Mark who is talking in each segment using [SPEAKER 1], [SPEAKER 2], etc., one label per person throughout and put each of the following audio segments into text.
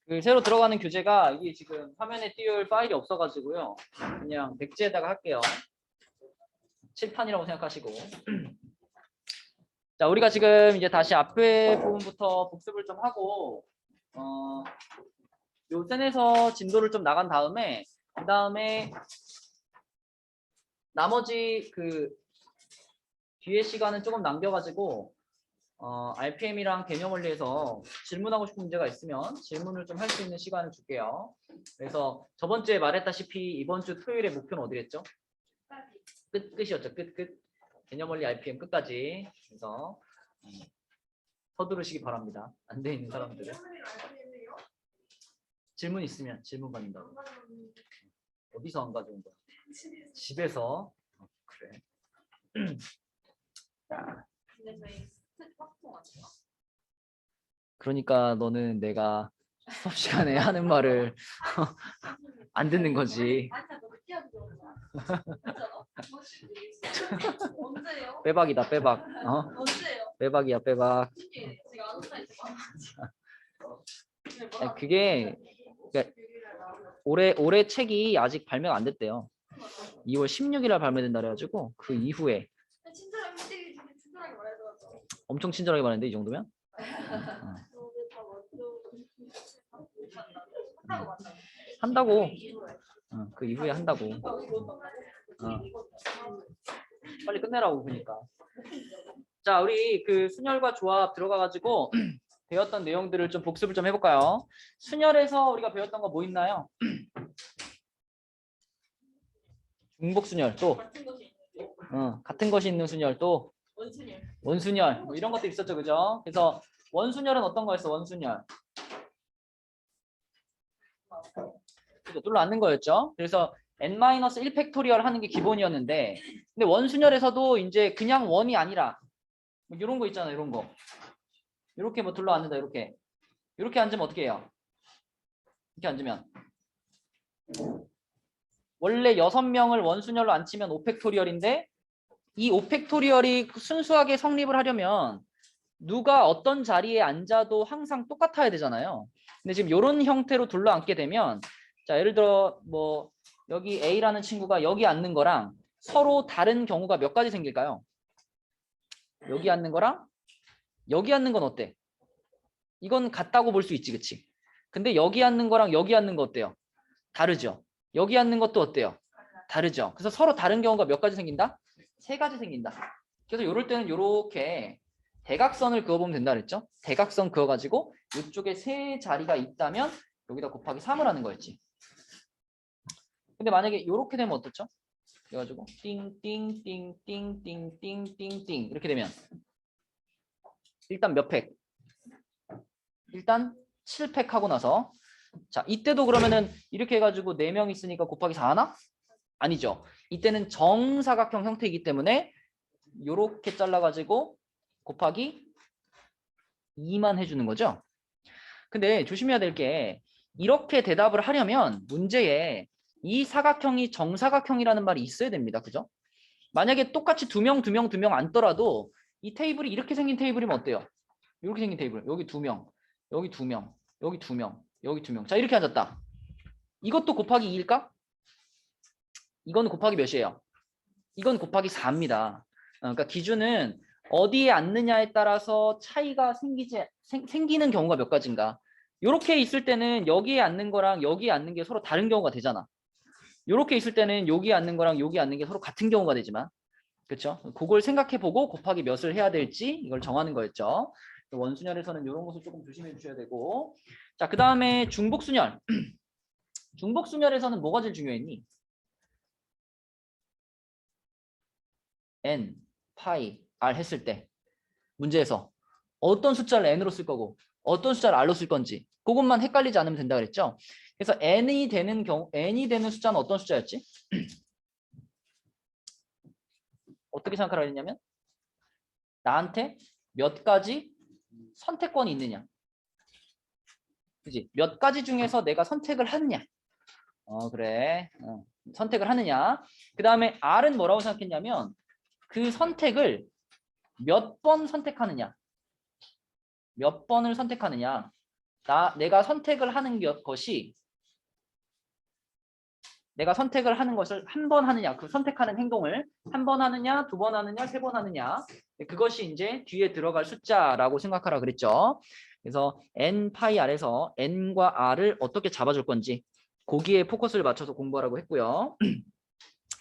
[SPEAKER 1] 그 새로 들어가는 교재가 이게 지금 화면에 띄울 파일이 없어가지고요. 그냥 백지에다가 할게요. 칠판이라고 생각하시고. 자, 우리가 지금 이제 다시 앞에 부분부터 복습을 좀 하고, 요 센에서 진도를 좀 나간 다음에, 그 다음에 나머지 그 뒤에 시간은 조금 남겨가지고, RPM이랑 개념 원리에서 질문하고 싶은 문제가 있으면 질문을 좀 할 수 있는 시간을 줄게요. 그래서 저번 주에 말했다시피 이번 주 토요일의 목표는 어디랬죠? 끝이었죠. 끝. 개념 원리 RPM 끝까지. 그래서 서두르시기 바랍니다. 안 돼 있는 사람들은. 질문 있으면 질문 받는다고. 어디서 안 가져온 거야? 집에서. 그래. 그러니까 너는 내가 수업 시간에 하는 말을 안 듣는 거지. 빼박이다, 빼박. 빼박이야, 빼박. 그게 그러니까 올해 책이 아직 발매가 안 됐대요. 2월 16일에 발매된다 그래가지고 그 이후에 엄청 친절하게 말했는데 이 정도면? 한다고. 그 이후에 한다고. 빨리 끝내라고 그러니까. 자, 우리 그 순열과 조합 들어가가지고 배웠던 내용들을 좀 복습을 좀 해볼까요? 순열에서 우리가 배웠던 거 뭐 있나요? 중복순열 또 같은 것이 있는 순열 또 원순열 뭐 이런 것도 있었죠, 그죠? 그래서 원순열은 어떤 거였어? 원순열 그죠? 눌러앉는 거였죠. 그래서 n-1 팩토리얼 하는 게 기본이었는데 근데 원순열에서도 이제 그냥 원이 아니라 뭐 이런 거 있잖아요. 이런 거 이렇게 뭐 둘러앉는다. 이렇게 앉으면 어떻게 해요? 이렇게 앉으면 원래 6명을 원순열로 앉히면 5팩토리얼인데 이 5팩토리얼이 순수하게 성립을 하려면 누가 어떤 자리에 앉아도 항상 똑같아야 되잖아요. 근데 지금 이런 형태로 둘러앉게 되면 자, 예를 들어 뭐 여기 A라는 친구가 여기 앉는 거랑 서로 다른 경우가 몇 가지 생길까요? 여기 앉는 거랑 여기 앉는 건 어때? 이건 같다고 볼 수 있지, 그치? 근데 여기 앉는 거랑 여기 앉는 거 어때요? 다르죠? 여기 앉는 것도 어때요? 다르죠? 그래서 서로 다른 경우가 몇 가지 생긴다? 3가지 생긴다. 그래서 이럴 때는 이렇게 대각선을 그어보면 된다 그랬죠? 대각선 그어가지고 이쪽에 3 자리가 있다면 여기다 곱하기 3을 하는 거였지. 근데 만약에 이렇게 되면 어떻죠? 그래가지고 띵띵띵띵띵띵띵띵 이렇게 되면 일단 몇 팩? 일단 7팩 하고 나서 자 이때도 그러면은 이렇게 해가지고 4명 있으니까 곱하기 4 하나? 아니죠. 이때는 정사각형 형태이기 때문에 이렇게 잘라가지고 곱하기 2만 해주는 거죠. 근데 조심해야 될 게 이렇게 대답을 하려면 문제에 이 사각형이 정사각형이라는 말이 있어야 됩니다. 그죠? 만약에 똑같이 2명, 2명, 2명 앉더라도 이 테이블이 이렇게 생긴 테이블이면 어때요? 이렇게 생긴 테이블. 여기 2명, 여기 2명, 여기 2명, 여기 2명. 자, 이렇게 앉았다. 이것도 곱하기 2일까? 이건 곱하기 몇이에요? 이건 곱하기 4입니다. 그러니까 기준은 어디에 앉느냐에 따라서 차이가 생기는 경우가 몇 가지인가. 이렇게 있을 때는 여기에 앉는 거랑 여기에 앉는 게 서로 다른 경우가 되잖아. 이렇게 있을 때는 여기에 앉는 거랑 여기 앉는 게 서로 같은 경우가 되지만 그렇죠? 그걸 생각해보고 곱하기 몇을 해야 될지 이걸 정하는 거였죠. 원순열에서는 이런 것을 조금 조심해 주셔야 되고 자, 그 다음에 중복순열. 중복순열에서는 뭐가 제일 중요했니? n, 파이, r 했을 때 문제에서 어떤 숫자를 n으로 쓸 거고 어떤 숫자를 r로 쓸 건지 그것만 헷갈리지 않으면 된다 그랬죠. 그래서 n이 되는 숫자는 어떤 숫자였지? 어떻게 생각하라 했냐면 나한테 몇 가지 선택권이 있느냐. 그지? 몇 가지 중에서 내가 선택을 하느냐. 그래. 선택을 하느냐. 그 다음에 r은 뭐라고 생각했냐면 그 선택을 몇 번 선택하느냐. 몇 번을 선택하느냐. 내가 선택을 하는 것이 내가 선택을 하는 것을 한 번 하느냐, 그 선택하는 행동을 한 번 하느냐, 두 번 하느냐, 세 번 하느냐, 그것이 이제 뒤에 들어갈 숫자라고 생각하라 그랬죠. 그래서 n 파이 r에서 n과 r을 어떻게 잡아줄 건지 거기에 포커스를 맞춰서 공부하라고 했고요.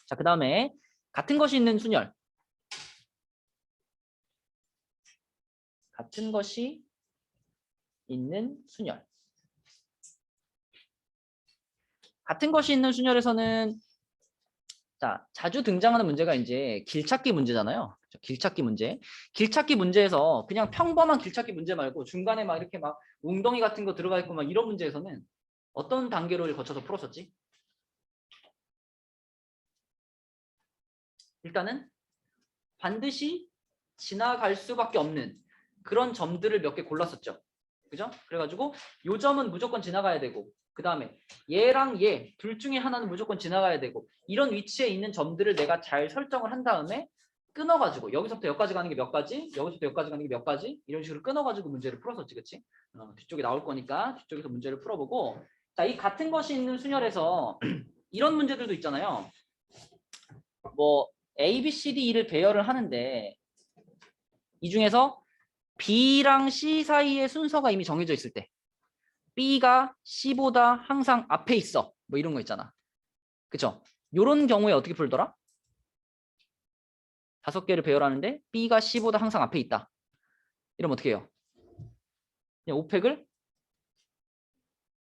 [SPEAKER 1] 자, 그 다음에 같은 것이 있는 순열. 같은 것이 있는 순열. 같은 것이 있는 순열에서는 자, 자주 등장하는 문제가 이제 길찾기 문제잖아요. 길찾기 문제. 길찾기 문제에서 그냥 평범한 길찾기 문제 말고 중간에 막 이렇게 막 웅덩이 같은 거 들어가 있고 막 이런 문제에서는 어떤 단계를 거쳐서 풀었었지? 일단은 반드시 지나갈 수밖에 없는 그런 점들을 몇 개 골랐었죠. 그죠? 그래가지고 요 점은 무조건 지나가야 되고 그 다음에 얘랑 얘 둘 중에 하나는 무조건 지나가야 되고 이런 위치에 있는 점들을 내가 잘 설정을 한 다음에 끊어가지고 여기서부터 여기까지 가는 게 몇 가지, 여기서부터 여기까지 가는 게 몇 가지 이런 식으로 끊어가지고 문제를 풀었었지, 그치? 뒤쪽에 나올 거니까 뒤쪽에서 문제를 풀어보고 자, 이 같은 것이 있는 순열에서 이런 문제들도 있잖아요. 뭐 A, B, C, D, E를 배열을 하는데 이 중에서 B랑 C 사이의 순서가 이미 정해져 있을 때 B가 C보다 항상 앞에 있어. 뭐 이런 거 있잖아. 그쵸? 요런 경우에 어떻게 풀더라? 5개를 배열하는데 B가 C보다 항상 앞에 있다. 이러면 어떻게 해요? 그냥 5팩을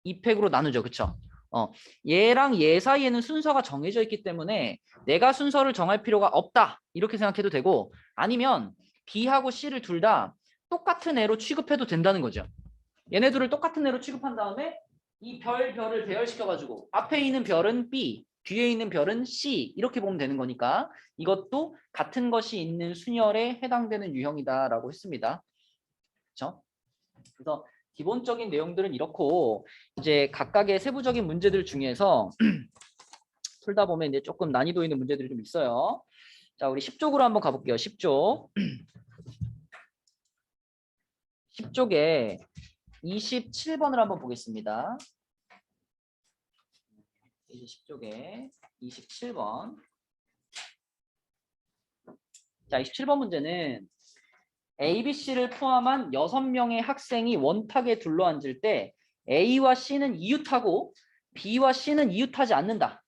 [SPEAKER 1] 2팩으로 나누죠. 그쵸? 얘랑 얘 사이에는 순서가 정해져 있기 때문에 내가 순서를 정할 필요가 없다. 이렇게 생각해도 되고 아니면 B하고 C를 둘 다 똑같은 애로 취급해도 된다는 거죠. 얘네들을 똑같은 애로 취급한 다음에 이 별을 배열시켜가지고 앞에 있는 별은 B, 뒤에 있는 별은 C 이렇게 보면 되는 거니까 이것도 같은 것이 있는 순열에 해당되는 유형이다라고 했습니다. 그렇죠? 그래서 기본적인 내용들은 이렇고 이제 각각의 세부적인 문제들 중에서 풀다 보면 이제 조금 난이도 있는 문제들이 좀 있어요. 자, 우리 10쪽으로 한번 가볼게요. 10쪽. 10쪽에 27번을 한번 보겠습니다. 이제 10쪽에 27번. 자, 27번 문제는 A, B, C를 포함한 6명의 학생이 원탁에 둘러앉을 때 A와 C는 이웃하고 B와 C는 이웃하지 않는다.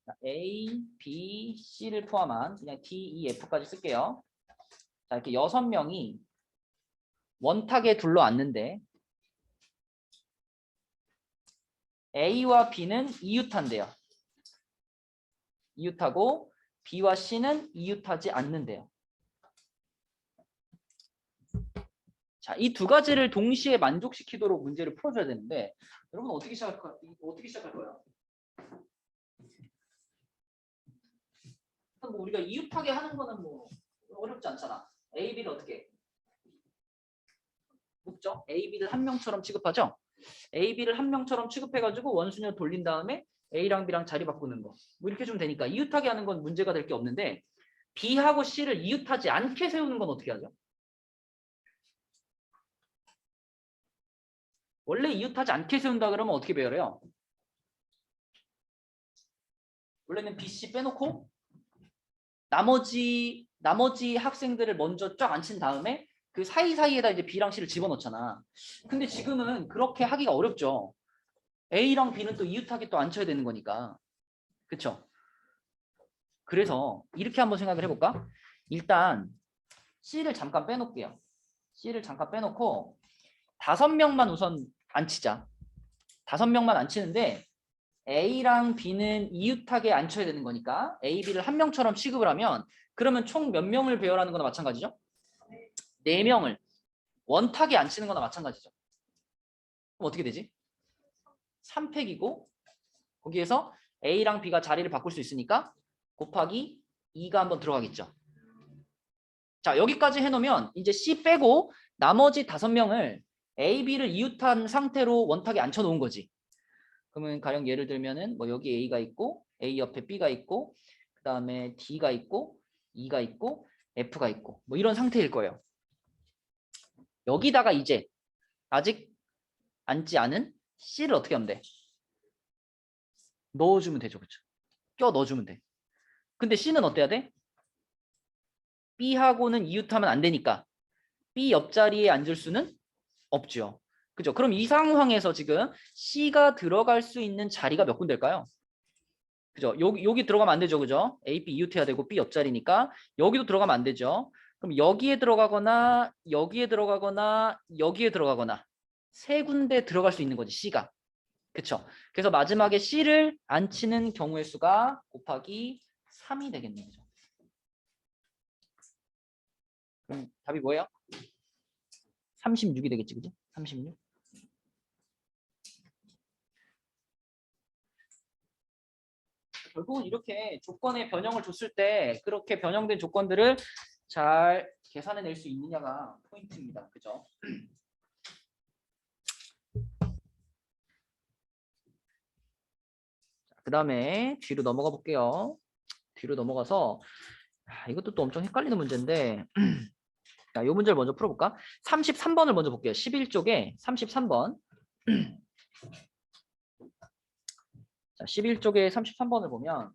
[SPEAKER 1] 자, A, B, C를 포함한 그냥 D, E, F까지 쓸게요. 자, 이렇게 6명이 원탁에 둘러앉는데 A와 B는 이웃한대요. 이웃하고 B와 C는 이웃하지 않는데요. 자, 이 두 가지를 동시에 만족시키도록 문제를 풀어줘야 되는데 여러분 어떻게 시작할 거예요? 뭐 우리가 이웃하게 하는 거는 뭐 어렵지 않잖아. A, B를 어떻게 묶죠? A, B를 한 명처럼 취급하죠? A, B를 한 명처럼 취급해가지고 원순열 돌린 다음에 A랑 B랑 자리 바꾸는 거. 뭐 이렇게 좀 되니까 이웃하게 하는 건 문제가 될 게 없는데 B하고 C를 이웃하지 않게 세우는 건 어떻게 하죠? 원래 이웃하지 않게 세운다 그러면 어떻게 배열해요? 원래는 B, C 빼놓고 나머지 학생들을 먼저 쫙 앉힌 다음에 그 사이사이에다 이제 B랑 C를 집어넣잖아. 근데 지금은 그렇게 하기가 어렵죠. A랑 B는 또 이웃하게 또 앉혀야 되는 거니까. 그쵸? 그래서 이렇게 한번 생각을 해볼까? 일단 C를 잠깐 빼놓을게요. C를 잠깐 빼놓고 5명만 우선 앉히자. 5명만 앉히는데 A랑 B는 이웃하게 앉혀야 되는 거니까 A, B를 한 명처럼 취급을 하면 그러면 총 몇 명을 배열하는 거나 마찬가지죠? 4명을 원탁에 앉히는 거나 마찬가지죠. 그럼 어떻게 되지? 3팩이고 거기에서 A랑 B가 자리를 바꿀 수 있으니까 곱하기 2가 한번 들어가겠죠. 자, 여기까지 해놓으면 이제 C 빼고 나머지 5명을 A, B를 이웃한 상태로 원탁에 앉혀놓은 거지. 그러면 가령 예를 들면은 뭐 여기 A가 있고 A 옆에 B가 있고 그 다음에 D가 있고 E가 있고 F가 있고 뭐 이런 상태일 거예요. 여기다가 이제 아직 앉지 않은 C를 어떻게 하면 돼? 넣어주면 되죠. 그쵸? 껴 넣어주면 돼. 근데 C는 어때야 돼? B하고는 이웃하면 안 되니까 B 옆자리에 앉을 수는 없죠. 그죠? 그럼 이 상황에서 지금 C가 들어갈 수 있는 자리가 몇 군데일까요? 그죠? 여기 들어가면 안 되죠. 그죠? A, B 이웃해야 되고 B 옆자리니까 여기도 들어가면 안 되죠. 그럼 여기에 들어가거나 여기에 들어가거나 여기에 들어가거나 세 군데 들어갈 수 있는 거지 C가. 그쵸? 그래서 마지막에 C를 안 치는 경우의 수가 곱하기 3이 되겠네요. 그죠? 그럼 답이 뭐예요? 36이 되겠지. 그죠? 36. 결국은 이렇게 조건의 변형을 줬을 때 그렇게 변형된 조건들을 잘 계산해낼 수 있느냐가 포인트입니다. 그죠? 그 다음에 뒤로 넘어가 볼게요. 뒤로 넘어가서 이것도 또 엄청 헷갈리는 문제인데 자, 이 문제를 먼저 풀어볼까? 33번을 먼저 볼게요. 11쪽에 33번. 자, 11쪽에 33번을 보면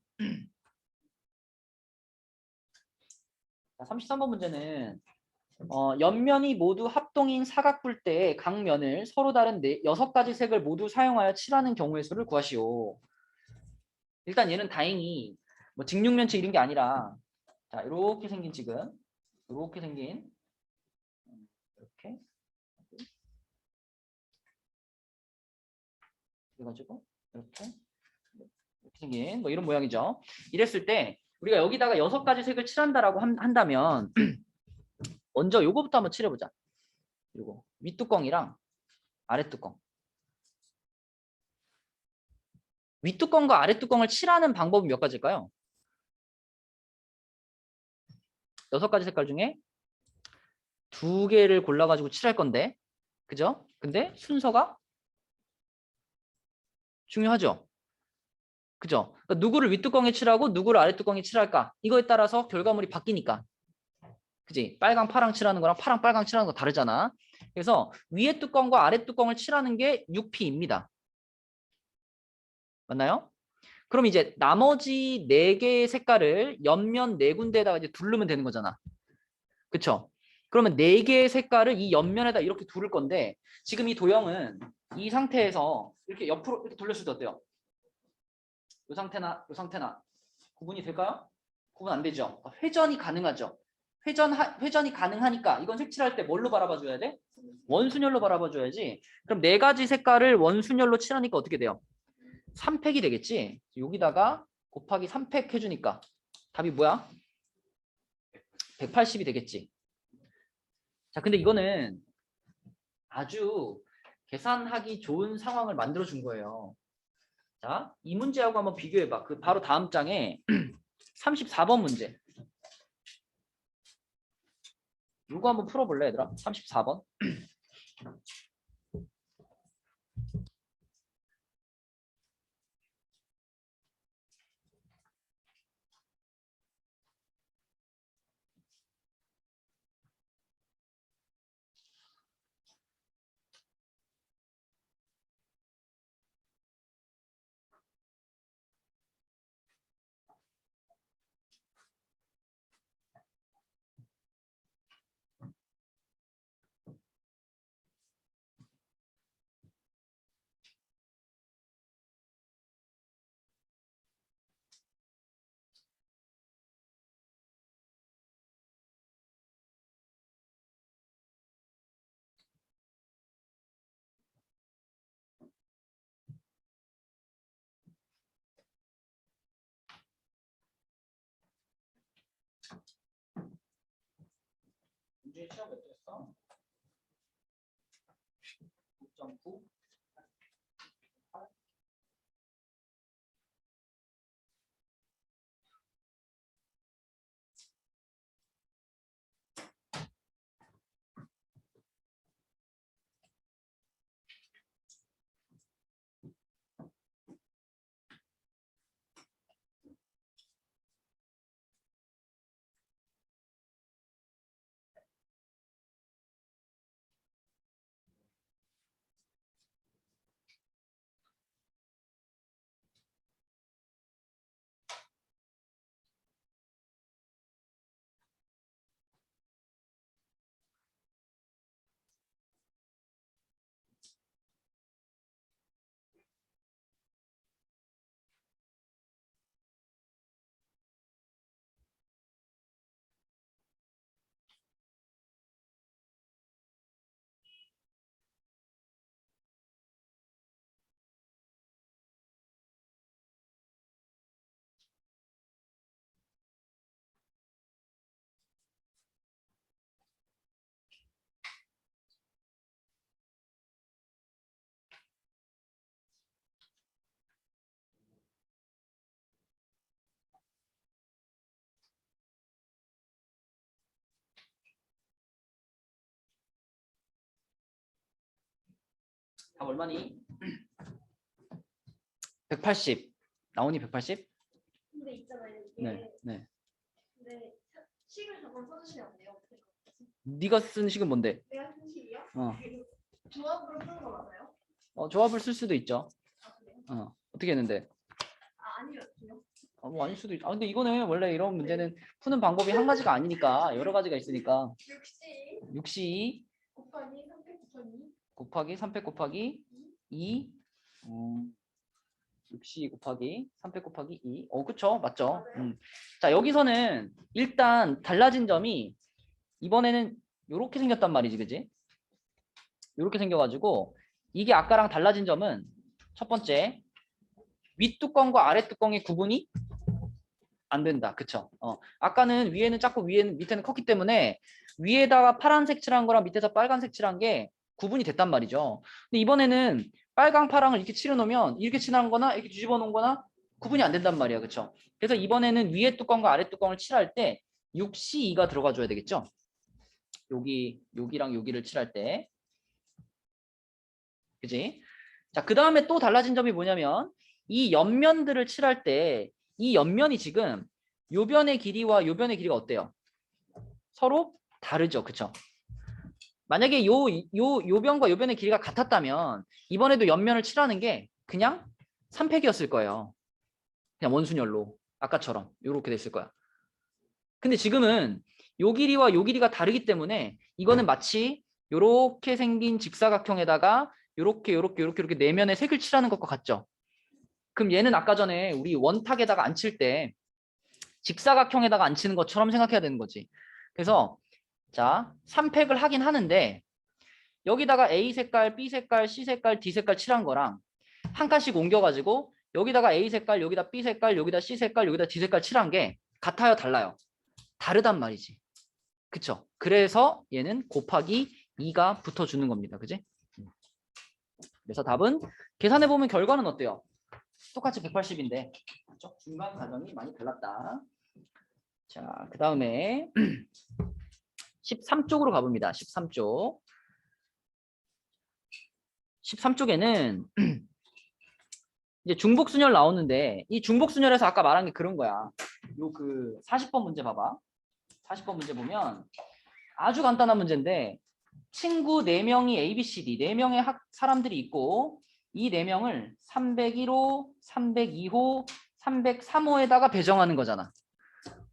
[SPEAKER 1] 자, 33번 문제는 옆면이 모두 합동인 사각뿔 때의 각 면을 서로 다른 6가지 색을 모두 사용하여 칠하는 경우의 수를 구하시오. 일단 얘는 다행히 뭐 직육면체 이런 게 아니라 자 이렇게 생긴 지금 이렇게 생긴 이렇게 그래가지고 이렇게 생긴 뭐 이런 모양이죠. 이랬을 때 우리가 여기다가 6가지 색을 칠한다라고 한다면 먼저 요거부터 한번 칠해보자. 요거 윗뚜껑이랑 아랫뚜껑. 윗뚜껑과 아랫뚜껑을 칠하는 방법은 몇 가지일까요? 6가지 색깔 중에 2개를 골라가지고 칠할 건데 그죠? 근데 순서가 중요하죠. 그죠? 그러니까 누구를 윗뚜껑에 칠하고 누구를 아랫뚜껑에 칠할까? 이거에 따라서 결과물이 바뀌니까. 그지? 빨강 파랑 칠하는 거랑 파랑 빨강 칠하는 거 다르잖아. 그래서 위에 뚜껑과 아래 뚜껑을 칠하는 게 6P입니다. 맞나요? 그럼 이제 나머지 4개의 색깔을 옆면 4군데에다가 이제 두르면 되는 거잖아. 그쵸? 그러면 4개의 색깔을 이 옆면에다 이렇게 두를 건데 지금 이 도형은 이 상태에서 이렇게 옆으로 이렇게 돌렸을 때 어때요? 이 상태나 이 상태나 구분이 될까요? 구분 안 되죠. 회전이 가능하죠. 회전이 가능하니까 이건 색칠할 때 뭘로 바라봐 줘야 돼? 원순열로 바라봐 줘야지. 그럼 4가지 색깔을 원순열로 칠하니까 어떻게 돼요? 3팩이 되겠지. 여기다가 곱하기 3팩 해주니까 답이 뭐야? 180이 되겠지. 자, 근데 이거는 아주 계산하기 좋은 상황을 만들어 준 거예요. 자, 이 문제하고 한번 비교해 봐. 그 바로 다음 장에 34번 문제. 이거 한번 풀어볼래, 얘들아? 34번. 문제 시험 몇 됐어? 9.9. 답 얼마니? 180. 나오니 180?
[SPEAKER 2] 근데 있잖아요. 이게
[SPEAKER 1] 네. 네.
[SPEAKER 2] 근데 식을 잠깐 써주시면 안 돼요?
[SPEAKER 1] 네가 쓴 식은 뭔데?
[SPEAKER 2] 내가 쓴 식이요?
[SPEAKER 1] 어.
[SPEAKER 2] 조합으로 쓰는 거 맞아요?
[SPEAKER 1] 조합을 쓸 수도 있죠.
[SPEAKER 2] 아 그래요?
[SPEAKER 1] 어떻게 했는데?
[SPEAKER 2] 아 아니었어요?
[SPEAKER 1] 뭐 아닐 수도 있죠. 근데 이거는 원래 이런 문제는 푸는 방법이 한 가지가 아니니까 여러 가지가 있으니까
[SPEAKER 2] 60
[SPEAKER 1] 60
[SPEAKER 2] 곱하기 300 곱하기
[SPEAKER 1] 곱하기 300 곱하기 2 60 곱하기 300 곱하기 2. 그쵸. 맞죠. 자, 여기서는 일단 달라진 점이 이번에는 이렇게 생겼단 말이지. 그지? 이렇게 생겨가지고 이게 아까랑 달라진 점은 첫 번째, 윗뚜껑과 아랫뚜껑의 구분이 안 된다. 그쵸? 아까는 위에는 작고 위에는 밑에는 컸기 때문에 위에다가 파란색 칠한 거랑 밑에서 빨간색 칠한 게 구분이 됐단 말이죠. 근데 이번에는 빨강 파랑을 이렇게 칠해 놓으면 이렇게 칠한 거나 이렇게 뒤집어 놓은 거나 구분이 안 된단 말이야. 그쵸? 그래서 이번에는 위에 뚜껑과 아래 뚜껑을 칠할 때 6C2가 들어가 줘야 되겠죠? 여기랑 여기를 칠할 때. 그지? 자, 그 다음에 또 달라진 점이 뭐냐면 이 옆면들을 칠할 때 이 옆면이 지금 요변의 길이와 요변의 길이가 어때요? 서로 다르죠. 그쵸? 만약에 요변과 요변의 길이가 같았다면 이번에도 옆면을 칠하는 게 그냥 3팩이었을 거예요. 그냥 원순열로 아까처럼 이렇게 됐을 거야. 근데 지금은 요 길이와 요 길이가 다르기 때문에 이거는 마치 요렇게 생긴 직사각형에다가 요렇게 내면에 색을 칠하는 것과 같죠. 그럼 얘는 아까 전에 우리 원탁에다가 안 칠 때 직사각형에다가 안 치는 것처럼 생각해야 되는 거지. 그래서 자 3팩을 하긴 하는데 여기다가 A 색깔, B 색깔, C 색깔, D 색깔 칠한 거랑 한 칸씩 옮겨가지고 여기다가 A 색깔, 여기다 B 색깔, 여기다 C 색깔, 여기다 D 색깔 칠한 게 같아요, 달라요? 다르단 말이지. 그쵸? 그래서 얘는 곱하기 2가 붙어주는 겁니다. 그지? 그래서 답은 계산해보면 결과는 어때요? 똑같이 180인데 그렇죠? 중간 과정이 많이 달랐다. 자, 그 다음에 13쪽으로 가봅니다. 13쪽. 13쪽에는 이제 중복순열 나오는데 이 중복순열에서 아까 말한 게 그런 거야. 요 그 40번 문제 봐봐. 40번 문제 보면 아주 간단한 문제인데 친구 4명이 A, B, C, D 4명의 사람들이 있고 이 4명을 301호, 302호, 303호에다가 배정하는 거잖아.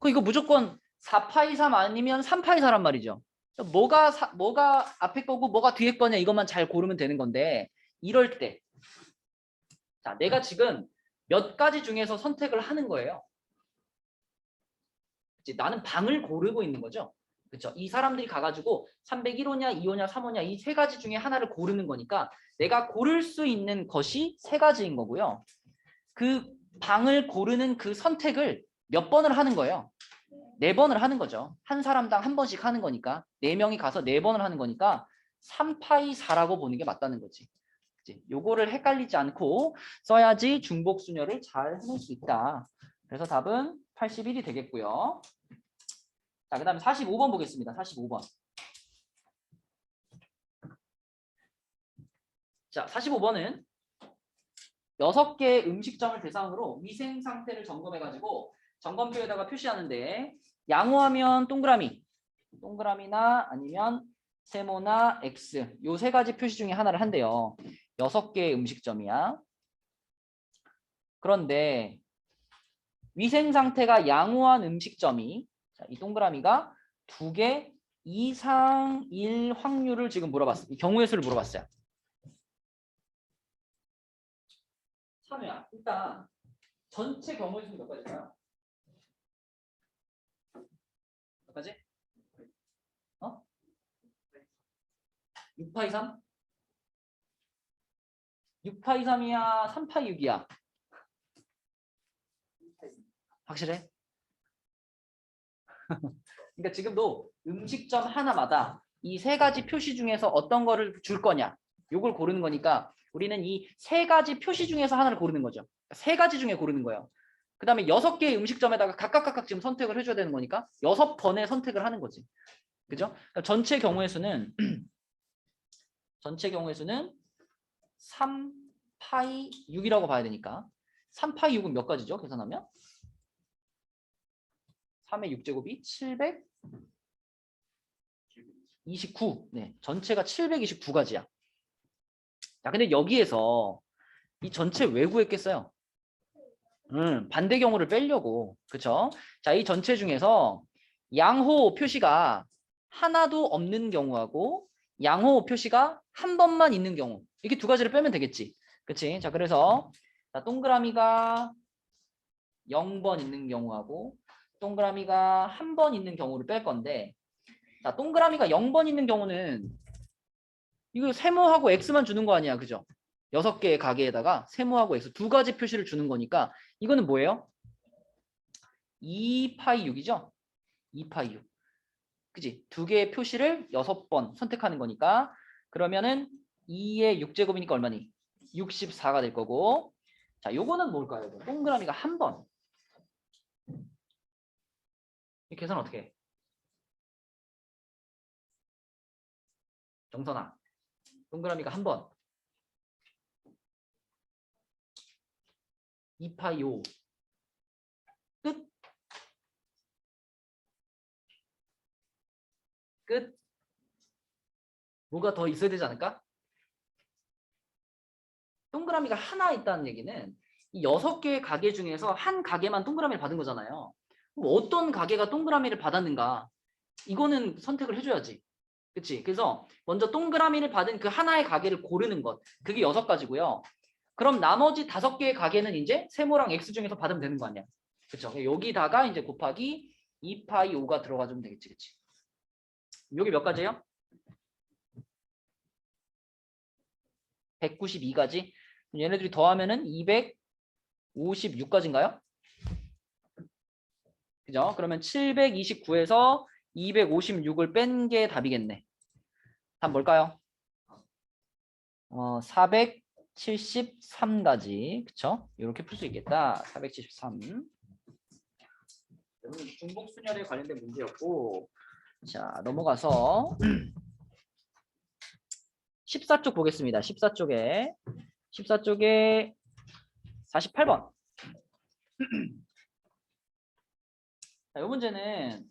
[SPEAKER 1] 이거 무조건 4파이 3 아니면 3파이 4란 말이죠. 뭐가 앞에 거고 뭐가 뒤에 거냐 이것만 잘 고르면 되는 건데 이럴 때 자, 내가 지금 몇 가지 중에서 선택을 하는 거예요. 이제 나는 방을 고르고 있는 거죠. 그렇죠? 이 사람들이 가가지고 301호냐, 2호냐, 3호냐 이 세 가지 중에 하나를 고르는 거니까 내가 고를 수 있는 것이 세 가지인 거고요. 그 방을 고르는 그 선택을 몇 번을 하는 거예요? 4번을 하는 거죠. 한 사람당 한 번씩 하는 거니까 4명이 가서 4번을 하는 거니까 3파이 4라고 보는 게 맞다는 거지. 요거를 헷갈리지 않고 써야지 중복순열을 잘 해낼 수 있다. 그래서 답은 81이 되겠고요. 자, 그 다음에 45번 보겠습니다. 45번. 자, 45번은 6개의 음식점을 대상으로 위생 상태를 점검해가지고 점검표에다가 표시하는데 양호하면 동그라미나 아니면 세모나 X 요 세 가지 표시 중에 하나를 한대요. 6개의 음식점이야. 그런데 위생 상태가 양호한 음식점이 자, 이 동그라미가 2개 이상일 확률을 지금 물어봤어요. 이 경우의 수를 물어봤어요. 찬우야, 일단 전체 경우의 수는 몇 가지일까요? 몇 가지? 6파이 3? 6파이 3이야? 3파이 6이야? 확실해? 그러니까 지금도 음식점 하나마다 이 세 가지 표시 중에서 어떤 거를 줄 거냐 요걸 고르는 거니까 우리는 이 세 가지 표시 중에서 하나를 고르는 거죠. 세 가지 중에 고르는 거예요. 그 다음에 6개의 음식점에다가 각각 지금 선택을 해줘야 되는 거니까 6번의 선택을 하는 거지. 그죠? 그러니까 전체 경우의 수는 3파이 6이라고 봐야 되니까 3파이 6은 몇 가지죠? 계산하면 3의 6제곱이 729. 네, 전체가 729가지야. 자, 근데 여기에서 이 전체 왜 구했겠어요? 반대 경우를 빼려고. 그쵸? 자, 이 전체 중에서 양호 표시가 하나도 없는 경우하고 양호 표시가 한 번만 있는 경우. 이렇게 두 가지를 빼면 되겠지. 그치? 자, 그래서 자, 동그라미가 0번 있는 경우하고 동그라미가 한 번 있는 경우를 뺄 건데 자, 동그라미가 0번 있는 경우는 이거 세모하고 x만 주는 거 아니야. 그죠? 6개의 가게에다가 세모하고 x 두 가지 표시를 주는 거니까 이거는 뭐예요? 2파이 6이죠? 2파이 6. 그지? 두 개의 표시를 6번 선택하는 거니까 그러면은 2의 6제곱이니까 얼마니? 64가 될 거고 자, 요거는 뭘까요? 이거? 동그라미가 한 번. 이 계산 어떻게 해? 정선아. 동그라미가 한 번. 2파이 5. 끝. 끝. 뭐가 더 있어야 되지 않을까? 동그라미가 하나 있다는 얘기는 이 6개의 가게 중에서 한 가게만 동그라미를 받은 거잖아요. 그럼 어떤 가게가 동그라미를 받았는가? 이거는 선택을 해줘야지. 그치? 그래서 먼저 동그라미를 받은 그 하나의 가게를 고르는 것. 그게 6가지고요. 그럼 나머지 5개의 가게는 이제 세모랑 x 중에서 받으면 되는 거 아니야. 그쵸? 여기다가 이제 곱하기 2파이 5가 들어가주면 되겠지. 그치? 여기 몇 가지예요? 192가지. 얘네들이 더하면은 256가지인가요? 그죠? 그러면 729에서 256을 뺀 게 답이겠네. 답 뭘까요? 473가지. 그쵸? 이렇게 풀 수 있겠다. 473. 중복순열에 관련된 문제였고 자, 넘어가서 14쪽 보겠습니다. 14쪽에 48번. 자, 이 문제는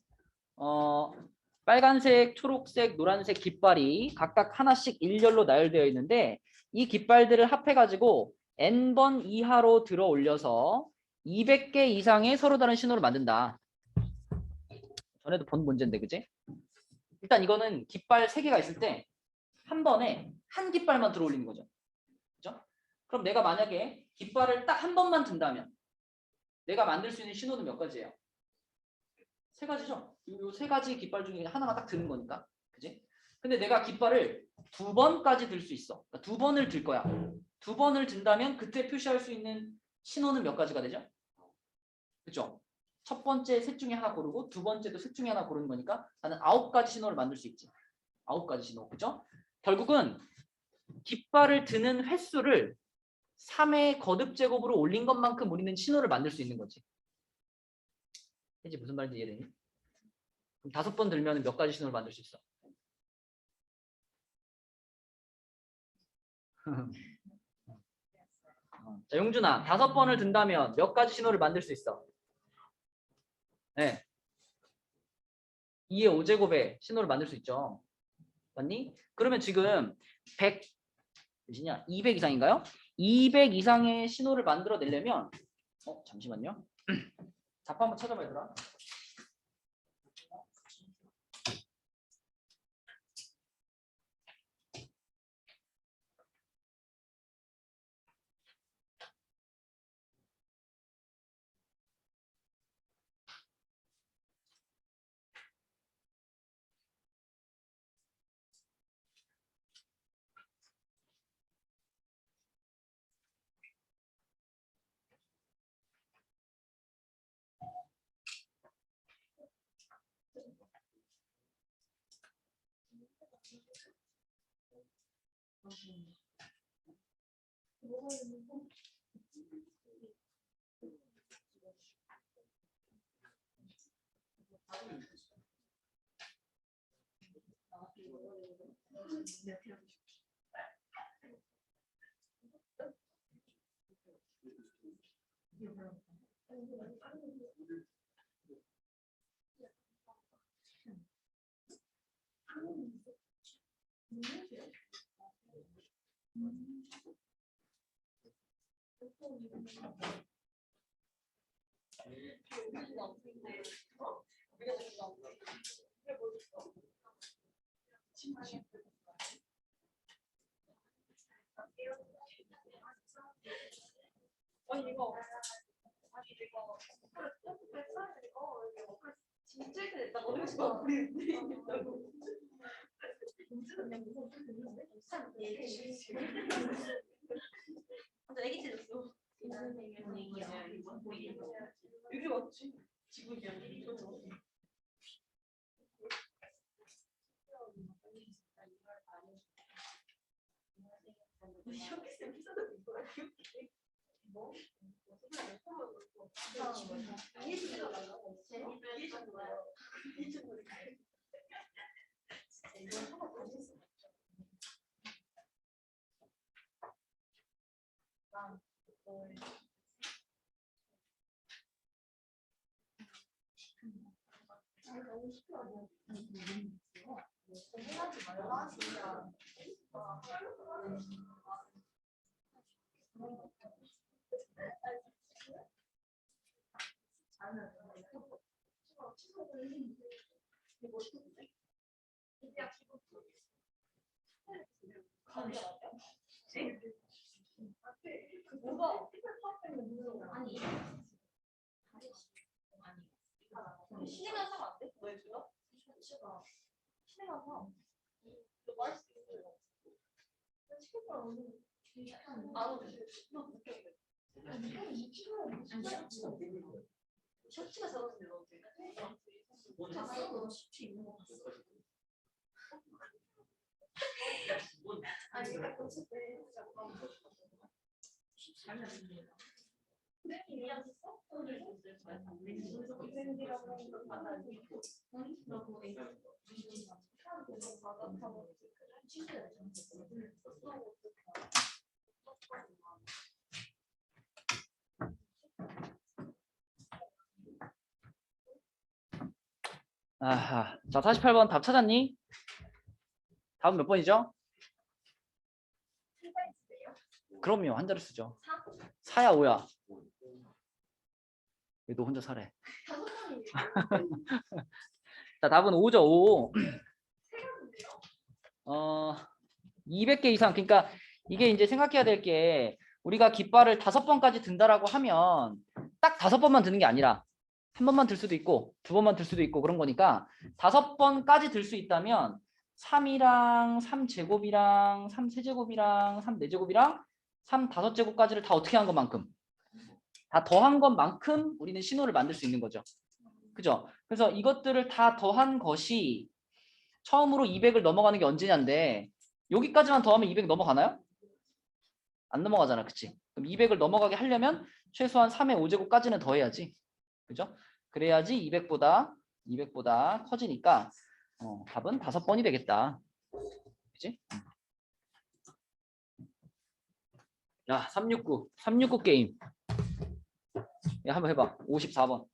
[SPEAKER 1] 빨간색, 초록색, 노란색 깃발이 각각 하나씩 일렬로 나열되어 있는데 이 깃발들을 합해가지고 n번 이하로 들어 올려서 200개 이상의 서로 다른 신호를 만든다. 전에도 본 문제인데 그지? 일단 이거는 깃발 3개가 있을 때 한 번에 한 깃발만 들어 올리는 거죠. 그죠? 그럼 내가 만약에 깃발을 딱 한 번만 든다면 내가 만들 수 있는 신호는 몇 가지예요? 3가지죠? 요 3가지 깃발 중에 하나가 딱 드는 거니까. 그지? 근데 내가 깃발을 2번까지 들 수 있어. 그러니까 2번을 들 거야. 2번을 든다면 그때 표시할 수 있는 신호는 몇 가지가 되죠? 그죠? 첫 번째 셋 중에 하나 고르고 두 번째도 셋 중에 하나 고르는 거니까 나는 9가지 신호를 만들 수 있지. 9가지 신호. 그죠? 결국은 깃발을 드는 횟수를 3의 거듭 제곱으로 올린 것만큼 우리는 신호를 만들 수 있는 거지. 이제 무슨 말인지 이해되니? 그럼 5번 들면 몇 가지 신호를 만들 수 있어? 자, 용준아, 5번을 든다면 몇 가지 신호를 만들 수 있어? 네. 2의 5제곱에 신호를 만들 수 있죠. 맞니? 그러면 지금 100 몇이냐? 200 이상인가요? 200 이상의 신호를 만들어 내려면 잠시만요. 답 한번 찾아봐 얘들아.
[SPEAKER 2] 아니 이거 진짜 됐다. 어디서 우리 완전 애기 찔렸어. 여기 맞지? 지금이야. 혁기쌤 피자도 이거야. 뭐? 뭐가 아니 신뢰가 사면 안 돼? 너의 주가? 신뢰가 사. 너 말할 수 있어요. 시킬 거야 오늘. 안 오지. 너 느껴. 셔츠가 적었는데 너 어때? 너 셔츠 입는 거 봤어? 아니 이거 고칠 때 잠깐 잘 났는데. 네? 이해하셨어?
[SPEAKER 1] 아하. 자, 48번 답 찾았니? 답은 몇 번이죠? 그럼요. 한자를 쓰죠. 4야 5야? 왜 너 혼자 사래? 자, 답은 5죠. 5. 200개 이상. 그러니까 이게 이제 생각해야 될 게 우리가 깃발을 5번까지 든다라고 하면 딱 5번만 드는 게 아니라 한 번만 들 수도 있고 2번만 들 수도 있고 그런 거니까 5번까지 들 수 있다면 3이랑 3제곱이랑 3세제곱이랑 3네제곱이랑 3 5제곱까지를 다 어떻게 한 것만큼 다 더한 것만큼 우리는 신호를 만들 수 있는 거죠. 그죠? 그래서 이것들을 다 더한 것이 처음으로 200을 넘어가는 게 언제냐인데 여기까지만 더하면 200 넘어가나요? 안 넘어가잖아. 그치? 그럼 200을 넘어가게 하려면 최소한 3의 5제곱까지는 더해야지. 그죠? 그래야지 200보다 커지니까 답은 5번이 되겠다. 그치? 야, 369 게임. 야, 한번 해봐. 54번.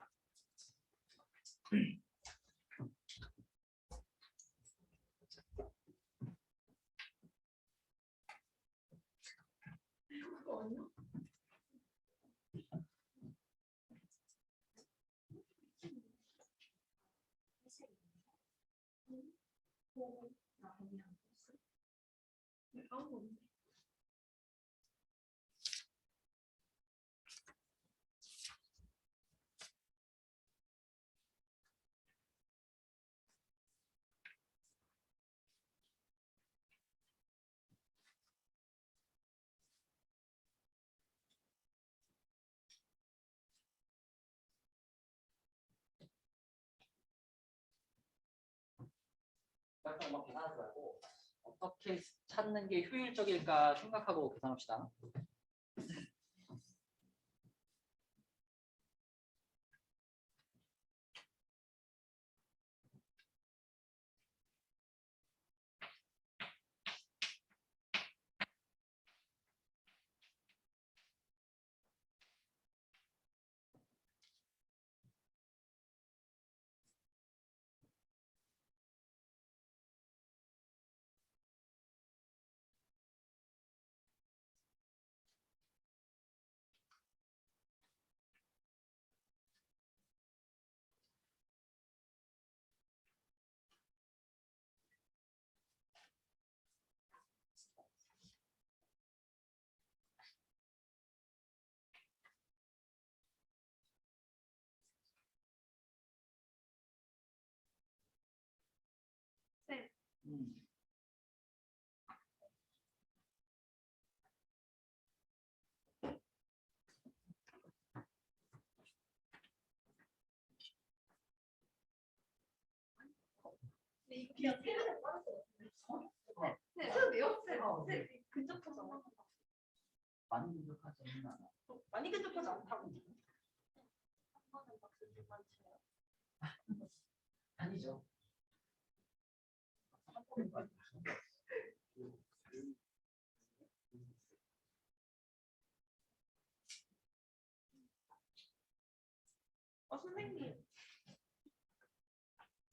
[SPEAKER 1] 막 계산하지 말고 어떻게 찾는 게 효율적일까 생각하고 계산합시다.
[SPEAKER 2] 그냥 세면에 빠질 것 같은데. 네, 세면요? 네, 근접하지 않아.
[SPEAKER 1] 많이 부족하지 않나?
[SPEAKER 2] 많이 근접하지 않다고.
[SPEAKER 1] 아니죠.
[SPEAKER 2] 선생님.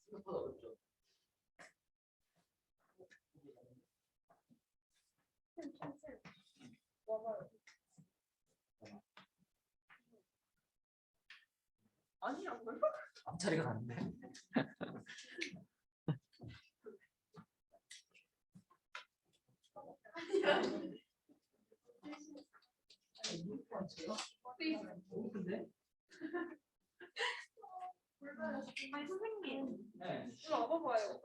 [SPEAKER 1] 생각보다 어렵죠.
[SPEAKER 2] 와봐요. 아니라고요?
[SPEAKER 1] 앞자리가 같네. 근데?
[SPEAKER 2] 아니 선생님.
[SPEAKER 1] 네.
[SPEAKER 2] 이리 와봐봐요.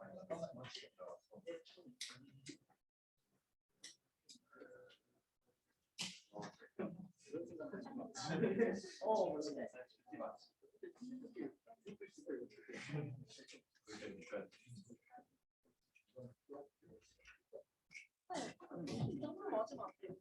[SPEAKER 2] 이쪽으로 맞으면 안 돼요.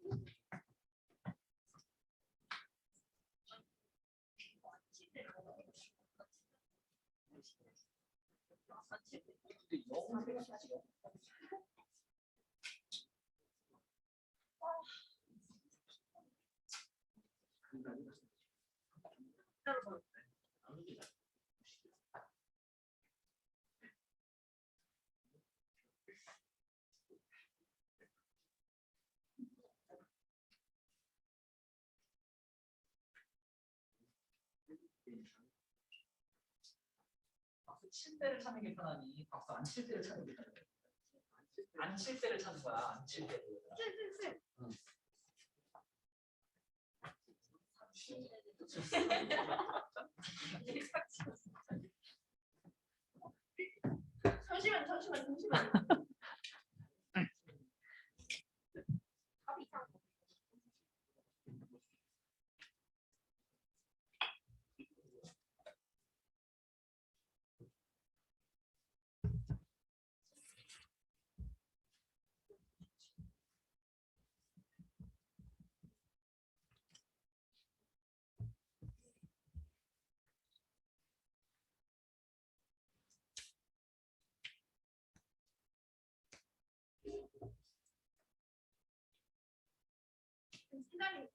[SPEAKER 1] 박수 칠 때를 찾는 게 편하니 박수 안 칠 때를 찾는 게 편해. 안 칠 때를 찾는 거야. 안 칠 때를. 응.
[SPEAKER 2] 잠시만. 답이 이상한 거.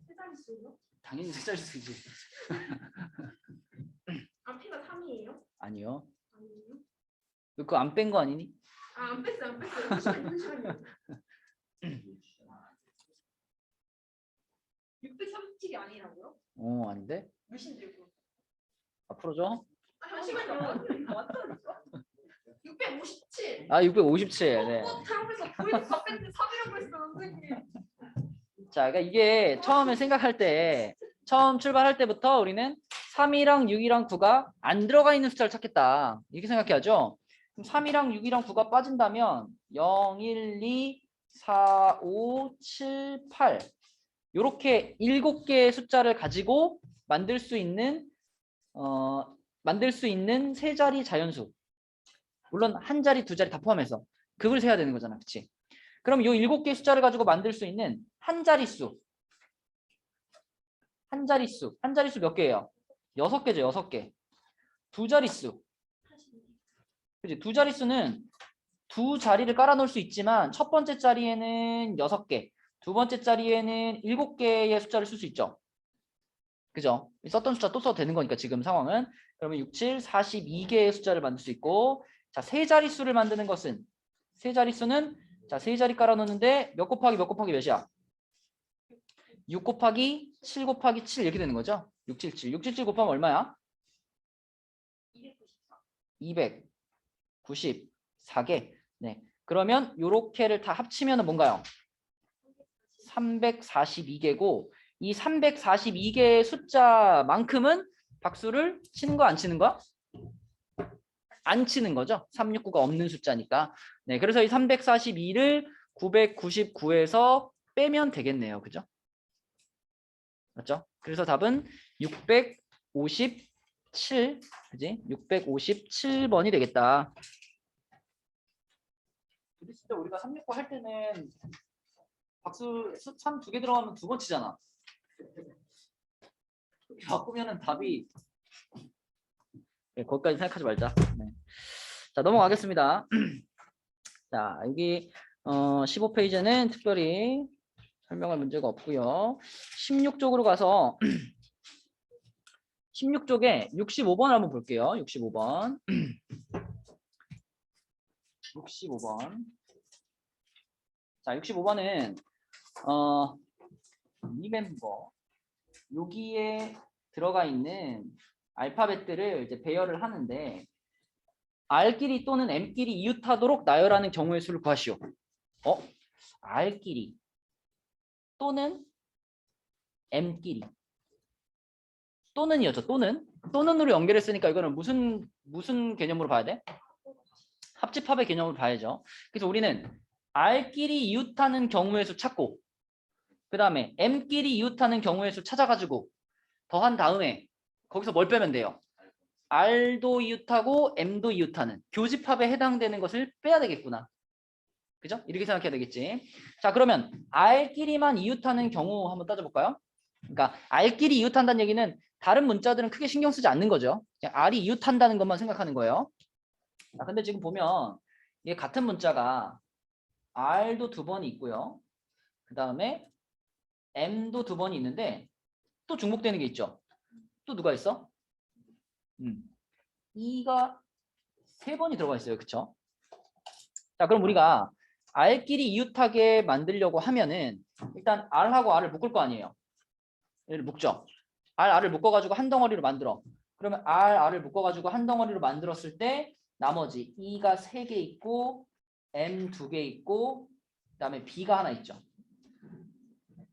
[SPEAKER 2] 세 자리 수요?
[SPEAKER 1] 당연히 숫자를 쓰지.
[SPEAKER 2] 앞이가 3이에요?
[SPEAKER 1] 아니요.
[SPEAKER 2] 아니에요?
[SPEAKER 1] 너 그거 안 뺀 거 아니니?
[SPEAKER 2] 안 뺐어요. 잠시만요. 637이 아니라고요?
[SPEAKER 1] 아닌데?
[SPEAKER 2] 몇인데요? 그럼?
[SPEAKER 1] 앞으로 줘.
[SPEAKER 2] 잠시만요. 이거 맞다니까? 657.
[SPEAKER 1] 아, 657. 네.
[SPEAKER 2] 잘못해서 보이는 답변지 3이라고 했어, 선생님.
[SPEAKER 1] 자, 그러니까 이게 처음에 생각할 때, 처음 출발할 때부터 우리는 3이랑 6이랑 9가 안 들어가 있는 숫자를 찾겠다. 이렇게 생각해야죠. 그럼 3이랑 6이랑 9가 빠진다면 0, 1, 2, 4, 5, 7, 8 이렇게 7개의 숫자를 가지고 만들 수 있는 세 자리 자연수. 물론 한 자리, 두 자리 다 포함해서 그걸 세야 되는 거잖아. 그치? 그럼 이 7개의 숫자를 가지고 만들 수 있는 한 자릿수 몇 개예요? 6개죠. 6개. 두 자릿수. 그치? 두 자릿수는 두 자리를 깔아 놓을 수 있지만 첫 번째 자리에는 6개, 두 번째 자리에는 7개의 숫자를 쓸 수 있죠. 그죠? 썼던 숫자 또 써도 되는 거니까 지금 상황은. 그러면 6, 7, 42개의 숫자를 만들 수 있고, 자, 세 자릿수를 만드는 것은 세 자릿수는 자, 세 자리 깔아 놓는데 몇 곱하기 몇이야? 6 곱하기 7 곱하기 7 이렇게 되는 거죠. 677. 677 곱하면 얼마야? 294개. 네. 그러면 요렇게를 다 합치면 뭔가요? 342개고 이 342개의 숫자만큼은 박수를 치는 거 안 치는 거? 안 치는 거죠. 369가 없는 숫자니까. 네, 그래서 이 342를 999에서 빼면 되겠네요. 그죠? 맞죠? 그래서 답은 657, 그지? 657번이 되겠다. 근데 진짜 우리가 369 할 때는 박수 수참 2개 들어가면 2번 치잖아. 바꾸면은 답이 네, 거기까지 생각하지 말자. 네. 자, 넘어가겠습니다. 자, 여기 15페이지는 특별히 설명할 문제가 없고요. 16쪽으로 가서 16쪽에 65번 한번 볼게요. 65번. 65번. 자, 65번은 리멤버 여기에 들어가 있는 알파벳들을 이제 배열을 하는데 R끼리 또는 M끼리 이웃하도록 나열하는 경우의 수를 구하시오. R끼리 또는 M끼리 또는이었죠. 또는으로 연결했으니까 이거는 무슨 개념으로 봐야 돼? 합집합의 개념으로 봐야죠. 그래서 우리는 R끼리 이웃하는 경우의 수 찾고 그 다음에 M끼리 이웃하는 경우의 수 찾아가지고 더한 다음에 거기서 뭘 빼면 돼요? R도 이웃하고 M도 이웃하는 교집합에 해당되는 것을 빼야 되겠구나. 그죠? 이렇게 생각해야 되겠지. 자, 그러면 R끼리만 이웃하는 경우 한번 따져볼까요? 그러니까 R끼리 이웃한다는 얘기는 다른 문자들은 크게 신경 쓰지 않는 거죠. 그냥 R이 이웃한다는 것만 생각하는 거예요. 자, 근데 지금 보면 이게 같은 문자가 R도 2번이 있고요. 그 다음에 M도 2번이 있는데 또 중복되는 게 있죠. 또 누가 있어? E가 3번이 들어가 있어요. 그쵸? 자, 그럼 우리가 R끼리 이웃하게 만들려고 하면은 일단 R하고 R을 묶을 거 아니에요. 얘를 묶죠. R을 묶어가지고 한 덩어리로 만들어. 그러면 R을 묶어가지고 한 덩어리로 만들었을 때 나머지 E가 3개 있고 M 2개 있고 그 다음에 B가 하나 있죠.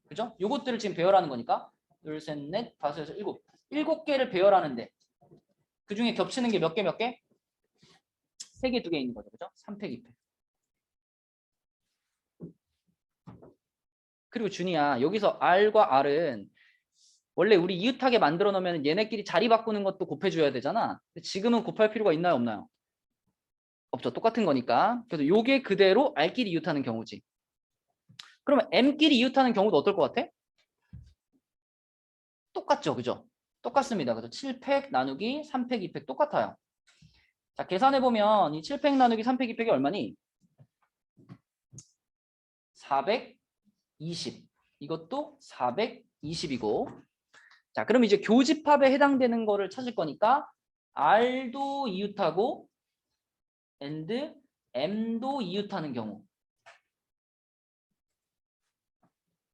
[SPEAKER 1] 그죠? 요것들을 지금 배열하는 거니까 둘, 셋, 넷, 다섯, 여섯, 일곱 7개를 배열하는데 그 중에 겹치는 게 몇 개? 3개, 2개 있는 거죠. 그죠? 3팩, 2팩. 그리고 준이야, 여기서 R과 R은 원래 우리 이웃하게 만들어 놓으면 얘네끼리 자리 바꾸는 것도 곱해줘야 되잖아. 근데 지금은 곱할 필요가 있나요? 없나요? 없죠. 똑같은 거니까. 그래서 요게 그대로 R끼리 이웃하는 경우지. 그러면 M끼리 이웃하는 경우도 어떨 것 같아? 똑같죠. 그죠? 똑같습니다. 그래서 7팩 나누기 3팩 2팩 똑같아요. 자, 계산해보면 이 7팩 나누기 3팩 2팩이 얼마니? 420. 이것도 420이고. 자, 그럼 이제 교집합에 해당되는 거를 찾을 거니까 R도 이웃하고 and M도 이웃하는 경우.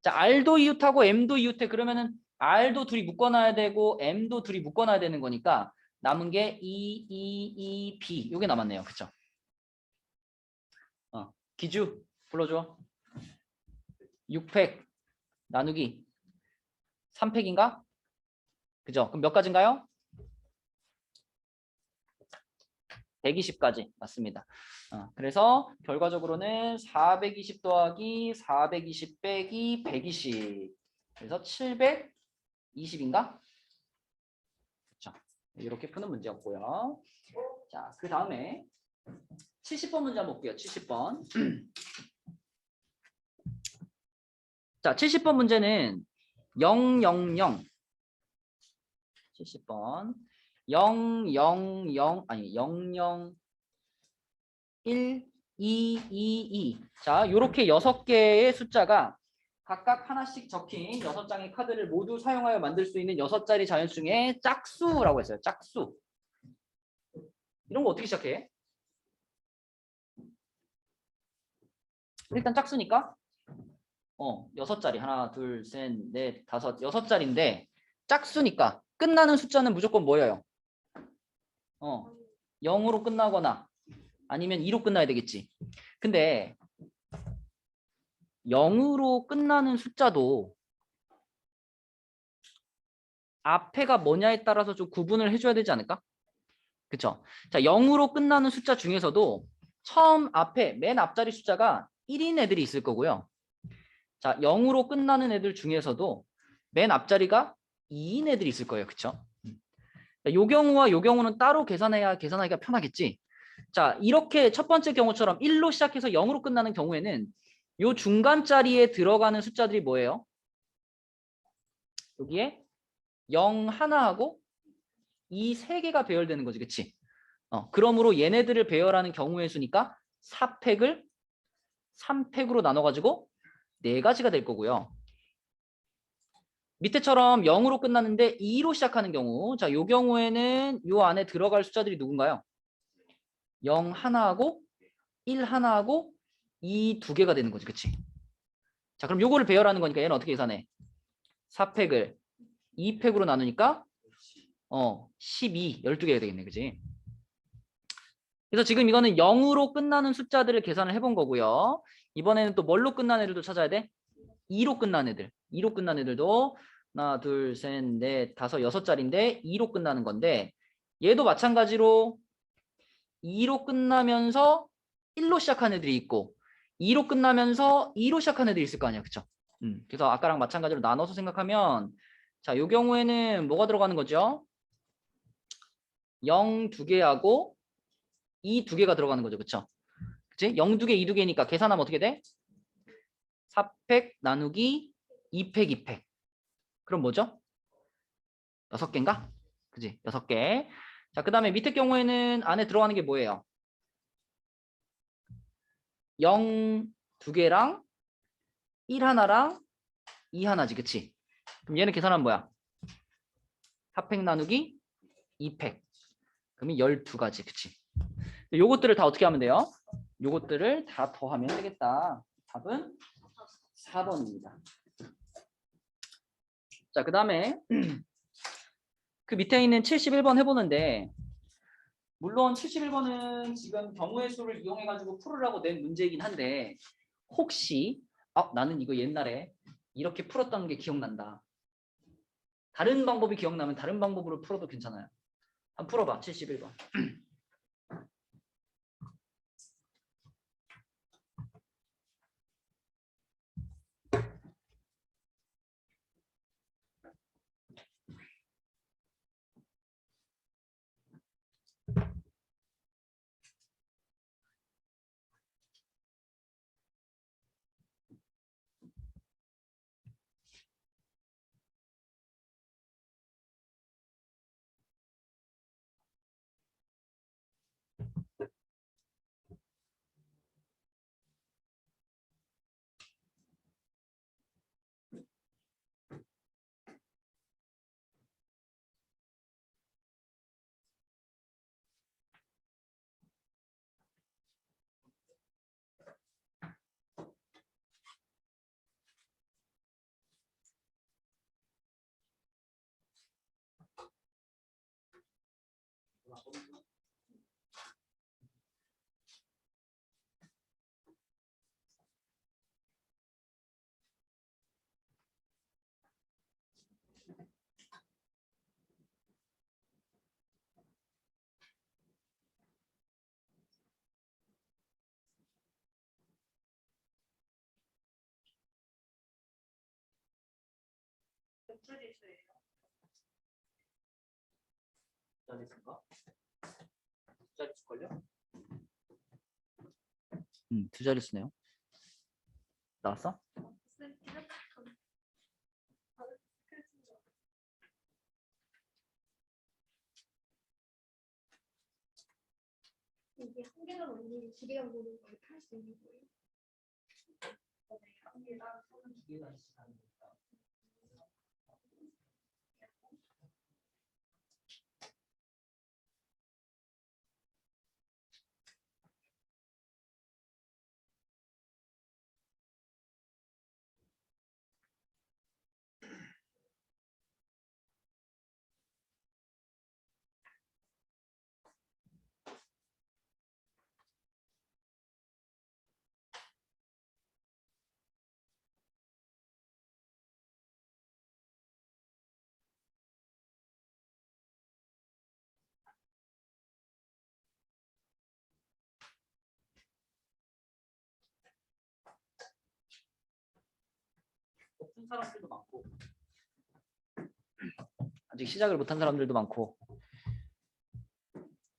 [SPEAKER 1] 자, R도 이웃하고 M도 이웃해. 그러면은 R도 둘이 묶어놔야 되고 M도 둘이 묶어놔야 되는 거니까 남은 게 B. 요게 남았네요. 그쵸? 기주 불러줘. 6팩 나누기 3팩인가? 그죠? 그럼 몇 가지인가요? 120까지 맞습니다. 그래서 결과적으로는 420 더하기 420 빼기 120 그래서 720인가? 그렇죠. 이렇게 푸는 문제였고요. 자, 그 다음에 70번 문제 한번 볼게요. 70번. 자, 70번 문제는 000 70번 000 아니 001 222 자, 요렇게 6개의 숫자가 각각 하나씩 적힌 6장의 카드를 모두 사용하여 만들 수 있는 6자리 자연수의 짝수라고 했어요. 짝수. 이런 거 어떻게 시작해? 일단 짝수니까 6자리 하나 둘 셋 넷 다섯 6자리인데 짝수니까 끝나는 숫자는 무조건 뭐예요? 0으로 끝나거나 아니면 2로 끝나야 되겠지. 근데 0으로 끝나는 숫자도 앞에가 뭐냐에 따라서 좀 구분을 해줘야 되지 않을까? 그쵸? 자, 0으로 끝나는 숫자 중에서도 처음 앞에 맨 앞자리 숫자가 1인 애들이 있을 거고요. 자, 0으로 끝나는 애들 중에서도 맨 앞자리가 2인 애들이 있을 거예요. 그쵸? 요 경우와 요 경우는 따로 계산하기가 편하겠지. 자, 이렇게 첫 번째 경우처럼 1로 시작해서 0으로 끝나는 경우에는 요 중간 자리에 들어가는 숫자들이 뭐예요? 여기에 0 하나하고 이 세 개가 배열되는 거지, 그치? 그러므로 얘네들을 배열하는 경우의 수니까 4팩을 3팩으로 나눠가지고 4가지가 될 거고요. 밑에처럼 0으로 끝나는데 2로 시작하는 경우, 자, 요 경우에는 요 안에 들어갈 숫자들이 누군가요? 0 하나하고 1 하나하고 2 두 개가 되는 거지, 그치? 자, 그럼 요거를 배열하는 거니까 얘는 어떻게 계산해? 4팩을 2팩으로 나누니까 12, 12개가 되겠네, 그치? 그래서 지금 이거는 0으로 끝나는 숫자들을 계산을 해본 거고요. 이번에는 또 뭘로 끝난 애들도 찾아야 돼? 2로 끝난 애들. 2로 끝난 애들도 하나, 둘, 셋, 넷, 다섯, 6자리인데 2로 끝나는 건데 얘도 마찬가지로 2로 끝나면서 1로 시작한 애들이 있고 2로 끝나면서 2로 시작한 애들이 있을 거 아니야. 그쵸? 그래서 아까랑 마찬가지로 나눠서 생각하면 자, 요 경우에는 뭐가 들어가는 거죠? 0 두 개하고 2 두 개가 들어가는 거죠. 그쵸? 그치? 0 두 개, 2 두 개니까 계산하면 어떻게 돼? 4팩 나누기 2팩, 2팩. 그럼 뭐죠? 6개인가? 그지? 6개. 자, 그 다음에 밑에 경우에는 안에 들어가는 게 뭐예요? 0 두 개랑 1 하나랑 2 하나지. 그치? 그럼 얘는 계산하면 뭐야? 4팩 나누기 2팩. 그러면 12가지. 그치? 요것들을 다 어떻게 하면 돼요? 요것들을 다 더하면 되겠다. 답은 4번입니다. 자, 그 다음에 그 밑에 있는 71번 해보는데 물론 71번은 지금 경우의 수를 이용해가지고 풀으라고 낸 문제이긴 한데 혹시 나는 이거 옛날에 이렇게 풀었던 게 기억난다. 다른 방법이 기억나면 다른 방법으로 풀어도 괜찮아요. 한번 풀어봐. 71번.
[SPEAKER 2] 몇 줄이 있어요?
[SPEAKER 1] 자릿수인가? 두 자릿수걸요? 두 자릿수네요. 나왔어?
[SPEAKER 2] 이게 한 개만 언니 두 개가 모르는 걸 팔 수 있는 거예요? 한 개당
[SPEAKER 1] 두 개가 있으면 푼 사람들도 많고 아직 시작을 못한 사람들도 많고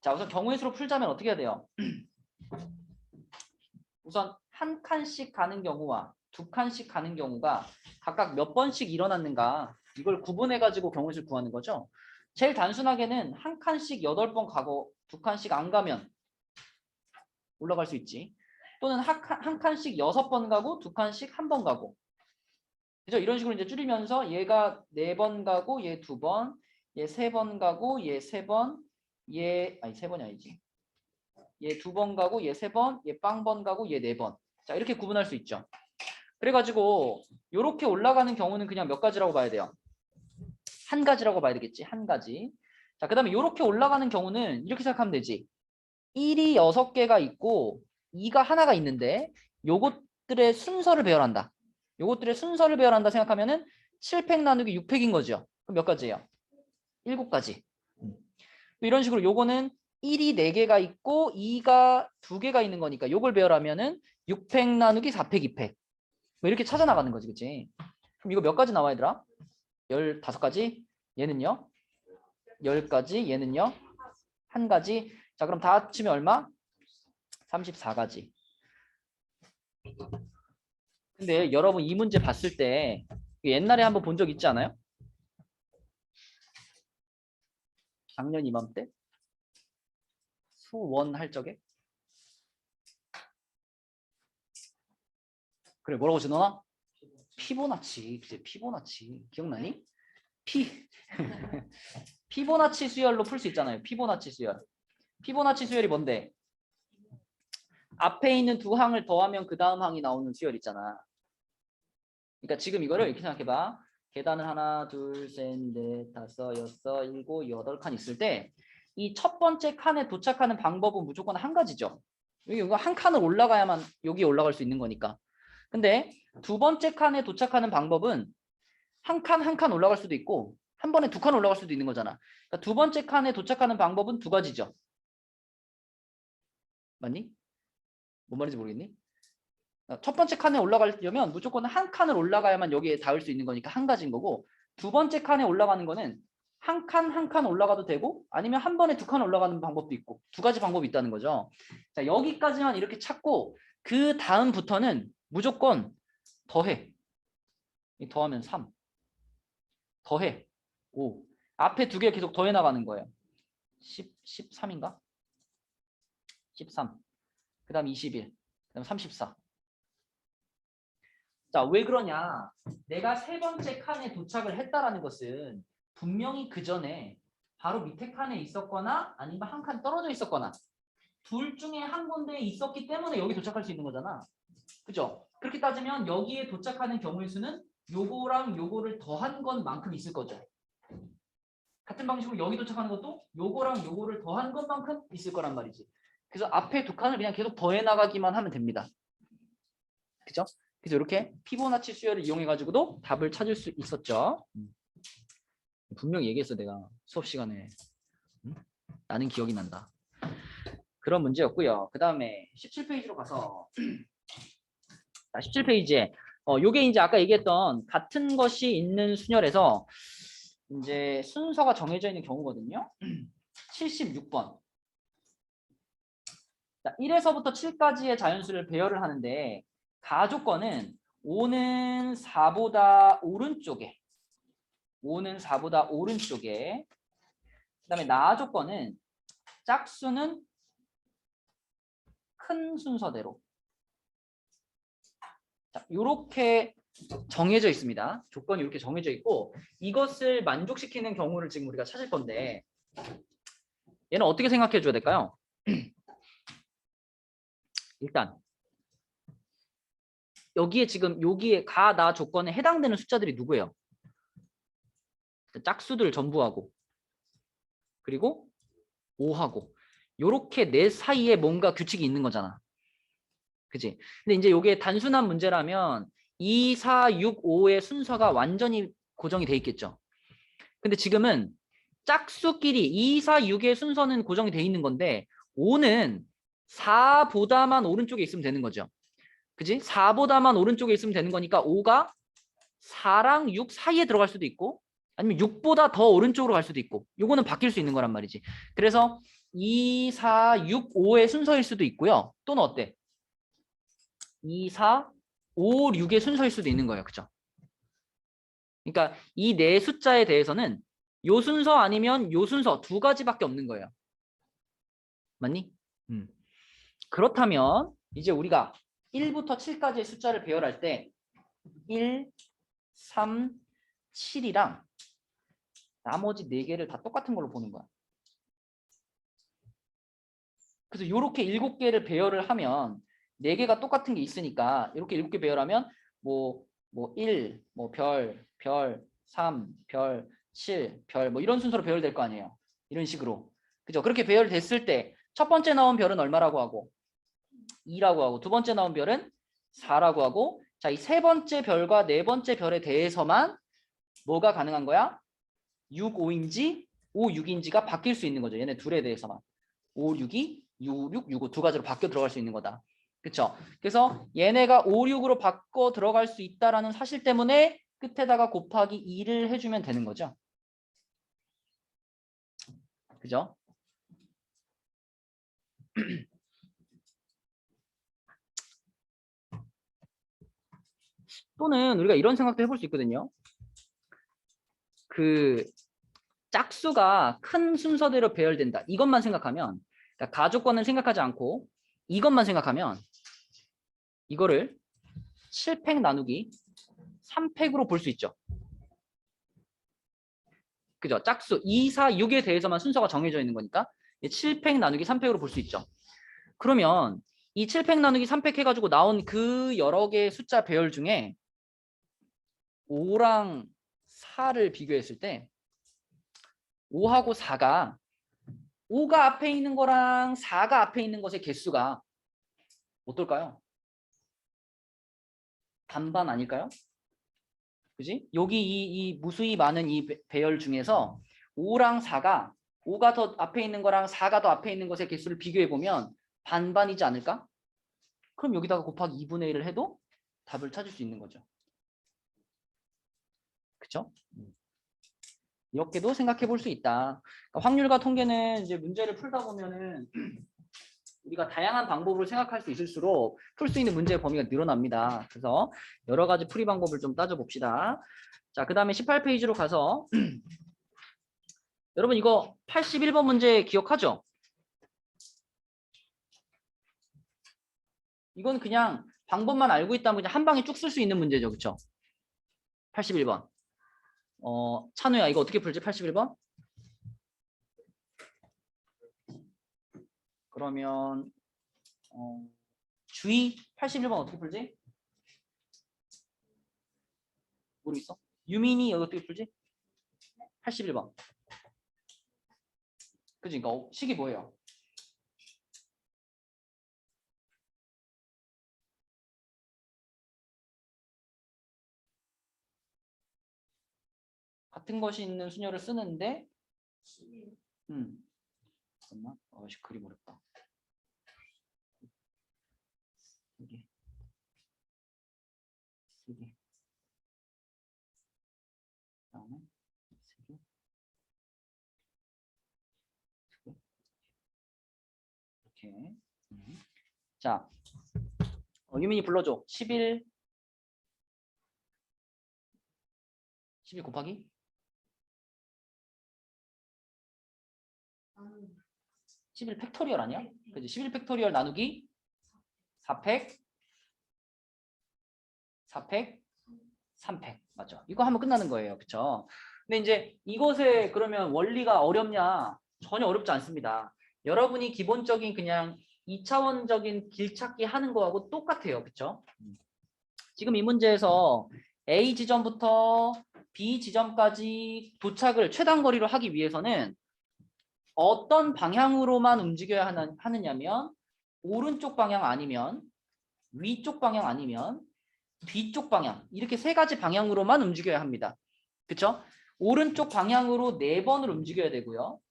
[SPEAKER 1] 자, 우선 경우의 수로 풀자면 어떻게 해야 돼요? 우선 한 칸씩 가는 경우와 두 칸씩 가는 경우가 각각 몇 번씩 일어났는가 이걸 구분해 가지고 경우의 수를 구하는 거죠. 제일 단순하게는 한 칸씩 8번 가고 두 칸씩 안 가면 올라갈 수 있지. 또는 한 칸씩 6번 가고 두 칸씩 1번 가고. 그죠? 이런 식으로 이제 줄이면서 얘가 4번 가고 얘 2번, 얘 3번 가고 얘 3번, 얘 아니 3번이 아니지. 얘 2번 가고 얘 3번, 얘 빵번 가고 얘 4번. 자, 이렇게 구분할 수 있죠. 그래가지고 이렇게 올라가는 경우는 그냥 몇 가지라고 봐야 돼요? 한 가지라고 봐야 되겠지. 한 가지. 자, 그 다음에 이렇게 올라가는 경우는 이렇게 생각하면 되지. 1이 6개가 있고 2가 하나가 있는데 요것들의 순서를 배열한다. 요것들의 순서를 배열한다 생각하면은 7팩 나누기 6팩인 거죠. 그럼 몇 가지예요? 7가지. 또 이런 식으로 요거는 1이 4개가 있고 2가 2개가 있는 거니까 요걸 배열하면은 6팩 나누기 4팩 2팩. 뭐 이렇게 찾아 나가는 거지. 그치? 그럼 이거 몇 가지 나와 얘들아? 15가지. 얘는요? 10가지. 얘는요? 한 가지. 자, 그럼 다 합치면 얼마? 34가지. 근데 여러분 이 문제 봤을 때 옛날에 한번 본 적 있지 않아요? 작년 이맘때? 수원 할 적에? 그래, 뭐라고 전화나? 피보나치. 그치, 피보나치. 기억나니? 피보나치 수열로 풀 수 있잖아요. 피보나치 수열. 피보나치 수열이 뭔데? 앞에 있는 두 항을 더하면 그 다음 항이 나오는 수열 있잖아. 그러니까 지금 이거를 이렇게 생각해봐. 계단을 하나, 둘, 셋, 넷, 다섯, 여섯, 일곱, 8칸 있을 때 이 첫 번째 칸에 도착하는 방법은 무조건 한 가지죠. 여기 한 칸을 올라가야만 여기 올라갈 수 있는 거니까. 근데 두 번째 칸에 도착하는 방법은 한 칸 한 칸 올라갈 수도 있고 한 번에 2칸 올라갈 수도 있는 거잖아. 그러니까 두 번째 칸에 도착하는 방법은 2가지죠. 맞니? 뭔 말인지 모르겠니? 첫 번째 칸에 올라가려면 무조건 한 칸을 올라가야만 여기에 닿을 수 있는 거니까 한 가지인 거고, 두 번째 칸에 올라가는 거는 한 칸 한 칸 올라가도 되고 아니면 한 번에 2칸 올라가는 방법도 있고 2가지 방법이 있다는 거죠. 자, 여기까지만 이렇게 찾고 그 다음부터는 무조건 더해. 더하면 3. 더해. 5. 앞에 2개 계속 더해 나가는 거예요. 13인가? 13. 그 다음 21. 그 다음 34. 자, 왜 그러냐? 내가 3번째 칸에 도착을 했다라는 것은 분명히 그 전에 바로 밑에 칸에 있었거나 아니면 한 칸 떨어져 있었거나 둘 중에 한 군데에 있었기 때문에 여기 도착할 수 있는 거잖아. 그죠? 그렇게 따지면 여기에 도착하는 경우의 수는 요거랑 요거를 더한 것만큼 있을 거죠. 같은 방식으로 여기 도착하는 것도 요거랑 요거를 더한 것만큼 있을 거란 말이지. 그래서 앞에 2칸을 그냥 계속 더해 나가기만 하면 됩니다. 그죠? 그래서 이렇게 피보나치 수열을 이용해 가지고도 답을 찾을 수 있었죠. 분명히 얘기했어 내가 수업 시간에. 나는 기억이 난다. 그런 문제였고요. 그 다음에 17페이지로 가서 17페이지에 요게 이제 아까 얘기했던 같은 것이 있는 순열에서 이제 순서가 정해져 있는 경우거든요. 76번. 자, 1에서부터 7까지의 자연수를 배열을 하는데 가조건은 5는 4보다 오른쪽에 그다음에 나 조건은 짝수는 큰 순서대로 자, 이렇게 정해져 있습니다. 조건이 이렇게 정해져 있고 이것을 만족시키는 경우를 지금 우리가 찾을 건데 얘는 어떻게 생각해 줘야 될까요? 일단 여기에 가, 나 조건에 해당되는 숫자들이 누구예요? 짝수들 전부하고 그리고 5하고 요렇게 내 사이에 뭔가 규칙이 있는 거잖아. 그치? 근데 이제 요게 단순한 문제라면 2, 4, 6, 5의 순서가 완전히 고정이 돼 있겠죠. 근데 지금은 짝수끼리 2, 4, 6의 순서는 고정이 돼 있는 건데 5는 4보다만 오른쪽에 있으면 되는 거죠. 그치? 4보다만 오른쪽에 있으면 되는 거니까 5가 4랑 6 사이에 들어갈 수도 있고 아니면 6보다 더 오른쪽으로 갈 수도 있고 요거는 바뀔 수 있는 거란 말이지. 그래서 2, 4, 6, 5의 순서일 수도 있고요. 또는 어때? 2, 4, 5, 6의 순서일 수도 있는 거예요. 그죠? 그러니까 이 네 숫자에 대해서는 요 순서 아니면 요 순서 두 가지밖에 없는 거예요. 맞니? 그렇다면 이제 우리가 1부터 7까지의 숫자를 배열할 때 1, 3, 7이랑 나머지 4개를 다 똑같은 걸로 보는 거야. 그래서 이렇게 7개를 배열을 하면 4개가 똑같은 게 있으니까 이렇게 7개 배열하면 뭐 1, 별, 3, 별, 7, 별 뭐 이런 순서로 배열될 거 아니에요. 이런 식으로. 그죠? 그렇게 배열됐을 때 첫 번째 나온 별은 얼마라고 하고 2라고 하고 두 번째 나온 별은 4라고 하고 자, 이 세 번째 별과 네 번째 별에 대해서만 뭐가 가능한 거야? 6, 5인지 5, 6인지가 바뀔 수 있는 거죠. 얘네 둘에 대해서만. 5, 6이 6, 6, 6, 5 두 가지로 바뀌어 들어갈 수 있는 거다. 그쵸? 그래서 얘네가 5, 6으로 바꿔 들어갈 수 있다라는 사실 때문에 끝에다가 곱하기 2를 해주면 되는 거죠. 그죠? 또는 우리가 이런 생각도 해볼 수 있거든요. 그 짝수가 큰 순서대로 배열된다. 이것만 생각하면 그러니까 가족권을 생각하지 않고 이것만 생각하면 이거를 7팩 나누기 3팩으로 볼 수 있죠. 그죠? 짝수 2, 4, 6에 대해서만 순서가 정해져 있는 거니까 7팩 나누기 3팩으로 볼 수 있죠. 그러면 이 7팩 나누기 3팩 해가지고 나온 그 여러 개의 숫자 배열 중에 5랑 4를 비교했을 때 5하고 4가 5가 앞에 있는 거랑 4가 앞에 있는 것의 개수가 어떨까요? 반반 아닐까요? 그지? 여기 이 무수히 많은 이 배열 중에서 5랑 4가 5가 더 앞에 있는 거랑 4가 더 앞에 있는 것의 개수를 비교해 보면 반반이지 않을까? 그럼 여기다가 곱하기 2분의 1을 해도 답을 찾을 수 있는 거죠. 그쵸? 이렇게도 생각해 볼 수 있다. 그러니까 확률과 통계는 이제 문제를 풀다 보면은 우리가 다양한 방법으로 생각할 수 있을수록 풀 수 있는 문제의 범위가 늘어납니다. 그래서 여러 가지 풀이 방법을 좀 따져봅시다. 자, 그 다음에 18페이지로 가서 여러분 이거 81번 문제 기억하죠? 이건 그냥 방법만 알고 있다면 그냥 한 방에 쭉 쓸 수 있는 문제죠. 그렇죠? 81번. 찬우야 이거 어떻게 풀지? 81번? 그러면 주의 81번 어떻게 풀지? 모르겠어? 유민이 이거 어떻게 풀지? 81번. 그지? 그러니까 식이 뭐예요? 같은 것이 있는 수녀를 쓰는데 잠깐만. 그림 어렵다. 여기. 여기. 다음에 세 개. 이렇게. 자, 유민이 불러줘. 11 곱하기 11 팩토리얼 아니야? 그지? 11 팩토리얼 나누기 4팩 4팩 3팩 맞죠? 이거 하면 끝나는 거예요. 그쵸? 근데 이제 이것에 그러면 원리가 어렵냐? 전혀 어렵지 않습니다. 여러분이 기본적인 그냥 2차원적인 길찾기 하는 거하고 똑같아요. 그쵸? 지금 이 문제에서 A 지점부터 B 지점까지 도착을 최단 거리로 하기 위해서는 어떤 방향으로만 움직여야 하느냐면 오른쪽 방향 아니면 위쪽 방향 아니면 뒤쪽 방향 이렇게 세 가지 방향으로만 움직여야 합니다. 그쵸? 오른쪽 방향으로 4번을 움직여야 되고요.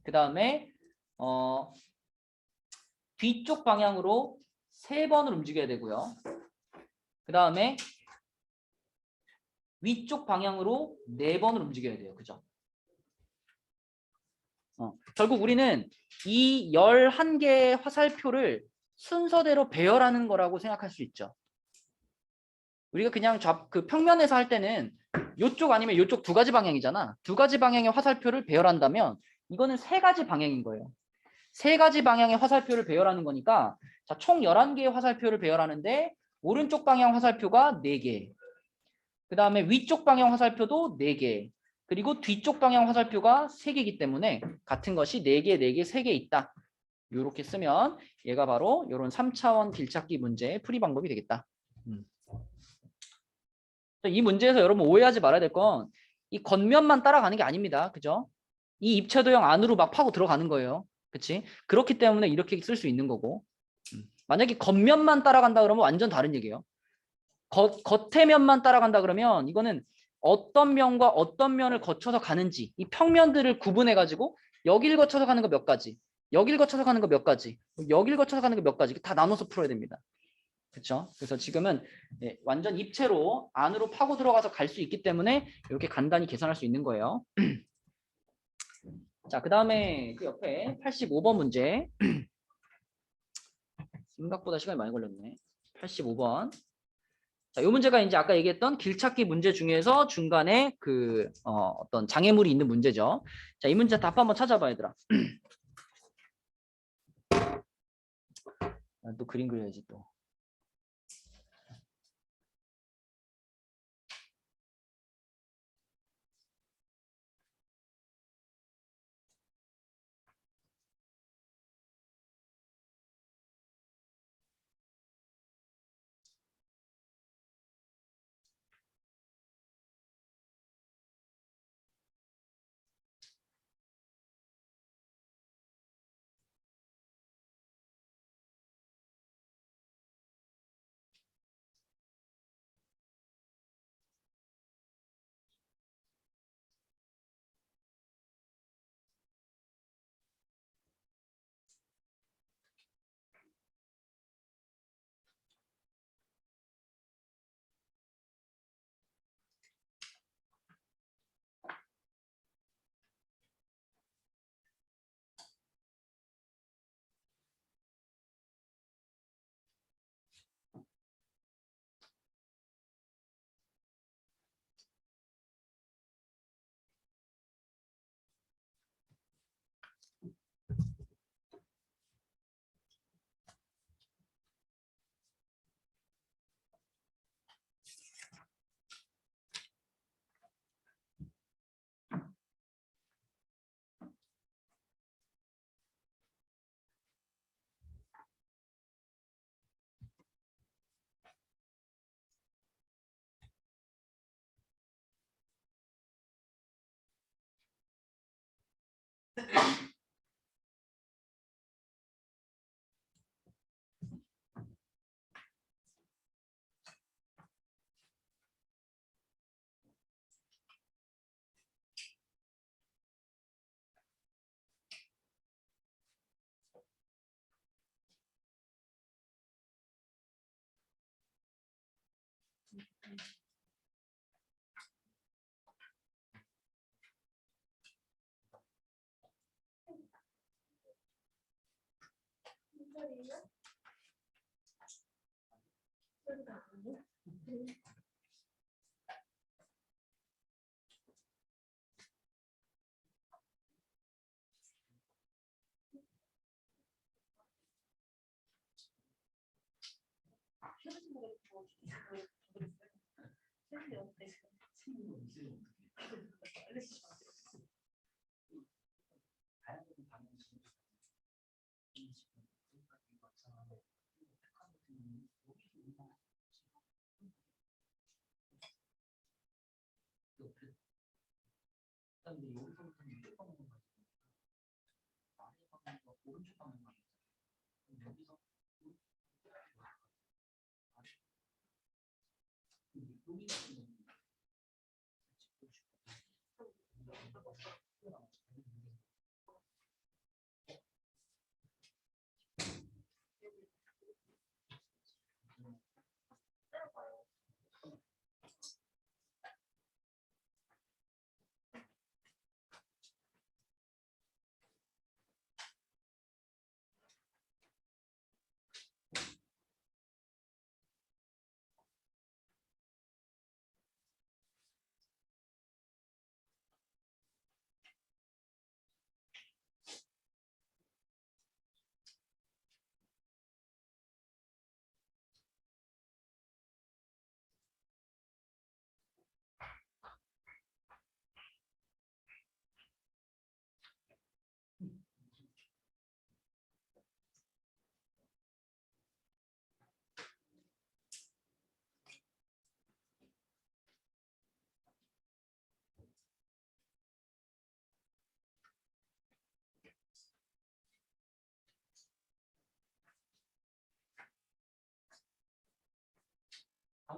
[SPEAKER 1] 그 다음에 뒤쪽 방향으로 3번을 움직여야 되고요. 그 다음에 위쪽 방향으로 4번을 움직여야 돼요. 그죠? 결국 우리는 이 11개의 화살표를 순서대로 배열하는 거라고 생각할 수 있죠. 우리가 그냥 그 평면에서 할 때는 이쪽 아니면 이쪽 두 가지 방향이잖아. 두 가지 방향의 화살표를 배열한다면 이거는 세 가지 방향인 거예요. 세 가지 방향의 화살표를 배열하는 거니까 자, 총 11개의 화살표를 배열하는데 오른쪽 방향 화살표가 4개. 그 다음에 위쪽 방향 화살표도 4개. 그리고 뒤쪽 방향 화살표가 3개이기 때문에 같은 것이 4개, 4개, 3개 있다. 이렇게 쓰면 얘가 바로 이런 3차원 길찾기 문제의 풀이 방법이 되겠다. 이 문제에서 여러분 오해하지 말아야 될 건 이 겉면만 따라가는 게 아닙니다. 그죠? 이 입체도형 안으로 막 파고 들어가는 거예요. 그치? 그렇기 때문에 이렇게 쓸 수 있는 거고. 만약에 겉면만 따라간다 그러면 완전 다른 얘기예요. 겉의 면만 따라간다 그러면 이거는 어떤 면과 어떤 면을 거쳐서 가는지 이 평면들을 구분해 가지고 여길 거쳐서 가는 거 몇 가지, 여길 거쳐서 가는 거 몇 가지, 여길 거쳐서 가는 거 몇 가지 다 나눠서 풀어야 됩니다. 그렇죠? 그래서 지금은 완전 입체로 안으로 파고 들어가서 갈 수 있기 때문에 이렇게 간단히 계산할 수 있는 거예요. 자, 그 다음에 그 옆에 85번 문제. 생각보다 시간이 많이 걸렸네. 85번. 자, 이 문제가 이제 아까 얘기했던 길찾기 문제 중에서 중간에 그 어떤 장애물이 있는 문제죠. 자, 이 문제 답 한번 찾아봐 얘들아. 또 그림 그려야지 또.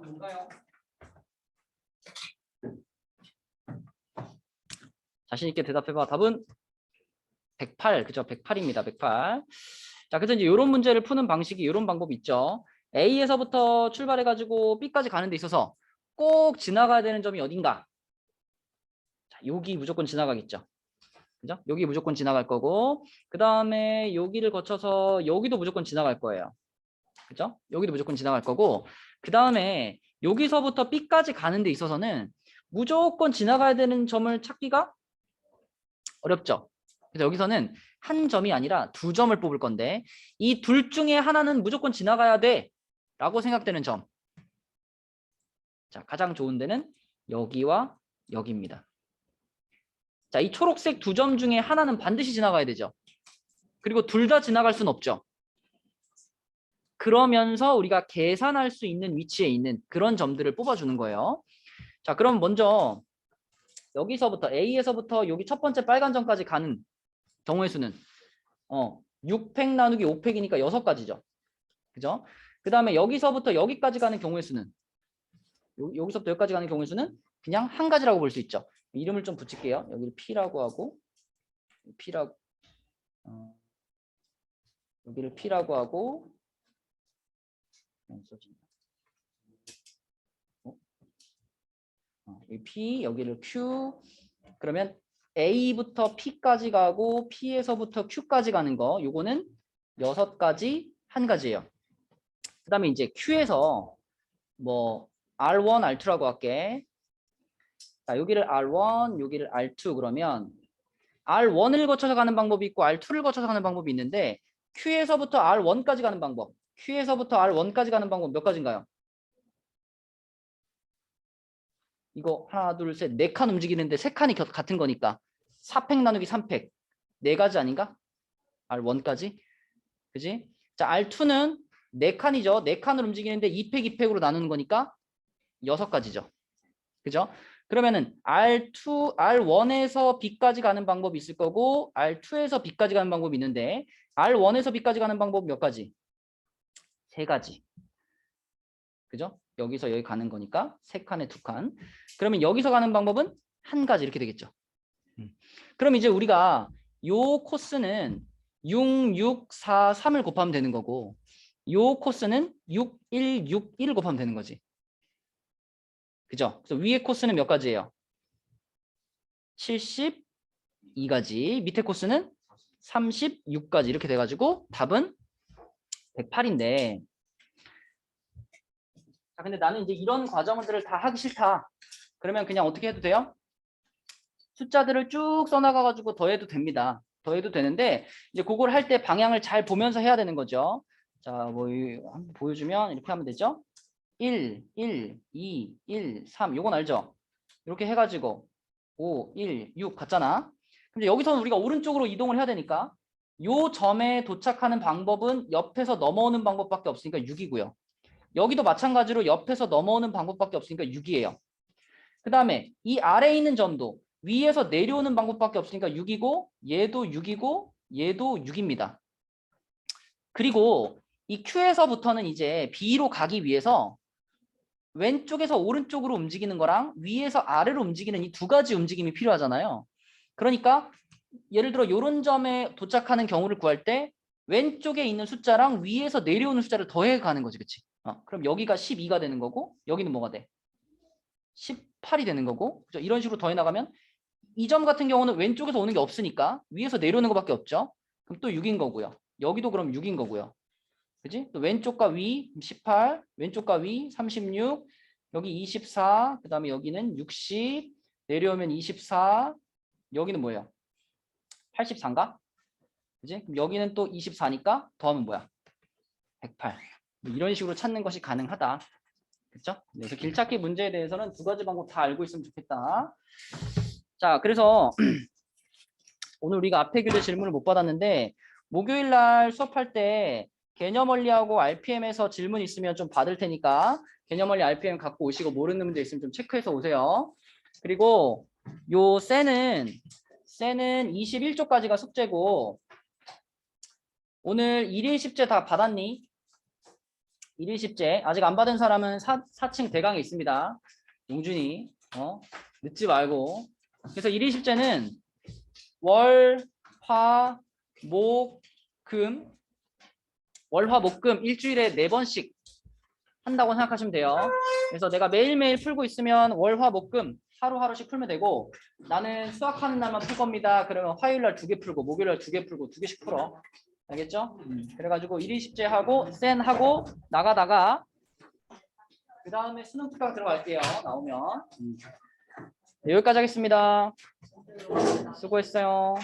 [SPEAKER 1] 답은 뭔가요? 자신 있게 대답해봐. 답은 108. 그죠? 108입니다. 108. 자, 그래서 이제 이런 문제를 푸는 방식이 이런 방법이 있죠. A에서부터 출발해가지고 B까지 가는 데 있어서 꼭 지나가야 되는 점이 어딘가? 자, 여기 무조건 지나가겠죠. 그죠? 여기 무조건 지나갈 거고, 그 다음에 여기를 거쳐서 여기도 무조건 지나갈 거예요. 그죠? 여기도 무조건 지나갈 거고, 그 다음에 여기서부터 B까지 가는 데 있어서는 무조건 지나가야 되는 점을 찾기가 어렵죠. 그래서 여기서는 한 점이 아니라 두 점을 뽑을 건데, 이 둘 중에 하나는 무조건 지나가야 돼 라고 생각되는 점. 자, 가장 좋은 데는 여기와 여기입니다. 자, 이 초록색 두 점 중에 하나는 반드시 지나가야 되죠. 그리고 둘 다 지나갈 수는 없죠. 그러면서 우리가 계산할 수 있는 위치에 있는 그런 점들을 뽑아주는 거예요. 자, 그럼 먼저 여기서부터 A에서부터 여기 첫 번째 빨간 점까지 가는 경우의 수는 6팩 나누기 5팩이니까 6가지죠. 그죠? 그 다음에 여기서부터 여기까지 가는 경우의 수는 여기서부터 여기까지 가는 경우의 수는 그냥 한 가지라고 볼 수 있죠. 이름을 좀 붙일게요. 여기를 P라고 하고 P라고 여기를 P라고 하고 여기 P 여기를 Q. 그러면 A부터 P까지 가고 P에서부터 Q까지 가는 거 요거는 6가지 한 가지예요. 그 다음에 이제 Q에서 뭐 R1, R2라고 할게. 자, 여기를 R1, 여기를 R2 그러면 R1을 거쳐서 가는 방법이 있고 R2를 거쳐서 가는 방법이 있는데 Q에서부터 R1까지 가는 방법, Q에서부터 R1까지 가는 방법 몇 가지인가요? 이거 하나, 둘, 셋, 4칸 움직이는데 3칸이 같은 거니까 4팩 나누기 3팩 4가지 아닌가? R1까지? 그지? 자, R2는 4칸이죠. 4칸을 움직이는데 2팩, 2팩으로 나누는 거니까 6가지죠. 그죠? 그러면은 R2, R1에서 B까지 가는 방법이 있을 거고 R2에서 B까지 가는 방법이 있는데 R1에서 B까지 가는 방법 몇 가지? 3가지. 그죠? 여기서 여기 가는 거니까 3칸에 2칸. 그러면 여기서 가는 방법은 한 가지 이렇게 되겠죠. 그럼 이제 우리가 요 코스는 6, 6, 4, 3을 곱하면 되는 거고 요 코스는 6, 1, 6, 1을 곱하면 되는 거지. 그죠? 그래서 위에 코스는 몇 가지예요? 72가지. 밑에 코스는 36가지 이렇게 돼가지고 답은 108인데 자, 근데 나는 이제 이런 과정들을 다 하기 싫다. 그러면 그냥 어떻게 해도 돼요? 숫자들을 쭉 써나가가지고 더해도 됩니다. 더해도 되는데 이제 그걸 할 때 방향을 잘 보면서 해야 되는 거죠. 자, 뭐 한번 보여주면 이렇게 하면 되죠. 1, 1, 2, 1, 3 요건 알죠? 이렇게 해가지고 5, 1, 6 같잖아. 근데 여기서는 우리가 오른쪽으로 이동을 해야 되니까 요 점에 도착하는 방법은 옆에서 넘어오는 방법밖에 없으니까 6이고요. 여기도 마찬가지로 옆에서 넘어오는 방법밖에 없으니까 6이에요. 그 다음에 이 아래에 있는 점도 위에서 내려오는 방법밖에 없으니까 6이고 얘도 6이고 얘도 6입니다. 그리고 이 Q에서부터는 이제 B로 가기 위해서 왼쪽에서 오른쪽으로 움직이는 거랑 위에서 아래로 움직이는 이 2가지 움직임이 필요하잖아요. 그러니까 예를 들어 이런 점에 도착하는 경우를 구할 때 왼쪽에 있는 숫자랑 위에서 내려오는 숫자를 더해 가는 거지. 그치? 그럼 여기가 12가 되는 거고 여기는 뭐가 돼? 18이 되는 거고 그죠? 이런 식으로 더해 나가면 이 점 같은 경우는 왼쪽에서 오는 게 없으니까 위에서 내려오는 것밖에 없죠. 그럼 또 6인 거고요. 여기도 그럼 6인 거고요. 그지? 또 왼쪽과 위 18, 왼쪽과 위 36, 여기 24, 그 다음에 여기는 60, 내려오면 24, 여기는 뭐예요? 84인가? 그지? 그럼 여기는 또 24니까 더하면 뭐야? 108. 뭐 이런 식으로 찾는 것이 가능하다. 그렇죠? 그래서 길찾기 문제에 대해서는 2가지 방법 다 알고 있으면 좋겠다. 자, 그래서 오늘 우리가 앞에 교재 질문을 못 받았는데 목요일 날 수업할 때 개념 원리하고 RPM에서 질문 있으면 좀 받을 테니까 개념 원리 RPM 갖고 오시고 모르는 문제 있으면 좀 체크해서 오세요. 그리고 요 셀은 21쪽까지가 숙제고 오늘 1일 10제 다 받았니? 1일 10제 아직 안 받은 사람은 4층 대강에 있습니다. 용준이 늦지 말고. 그래서 1일 10제는 월, 화, 목, 금 월화, 목, 금 일주일에 4번씩 한다고 생각하시면 돼요. 그래서 내가 매일매일 풀고 있으면 월, 화, 목, 금 하루하루씩 풀면 되고 나는 수학하는 날만 풀 겁니다. 그러면 화요일 날 2개 풀고 목요일 날 2개 풀고 2개씩 풀어. 알겠죠? 그래가지고 1일 10제 하고 센 하고 나가다가 그 다음에 수능 특강 들어갈게요. 나오면 네, 여기까지 하겠습니다. 수고했어요.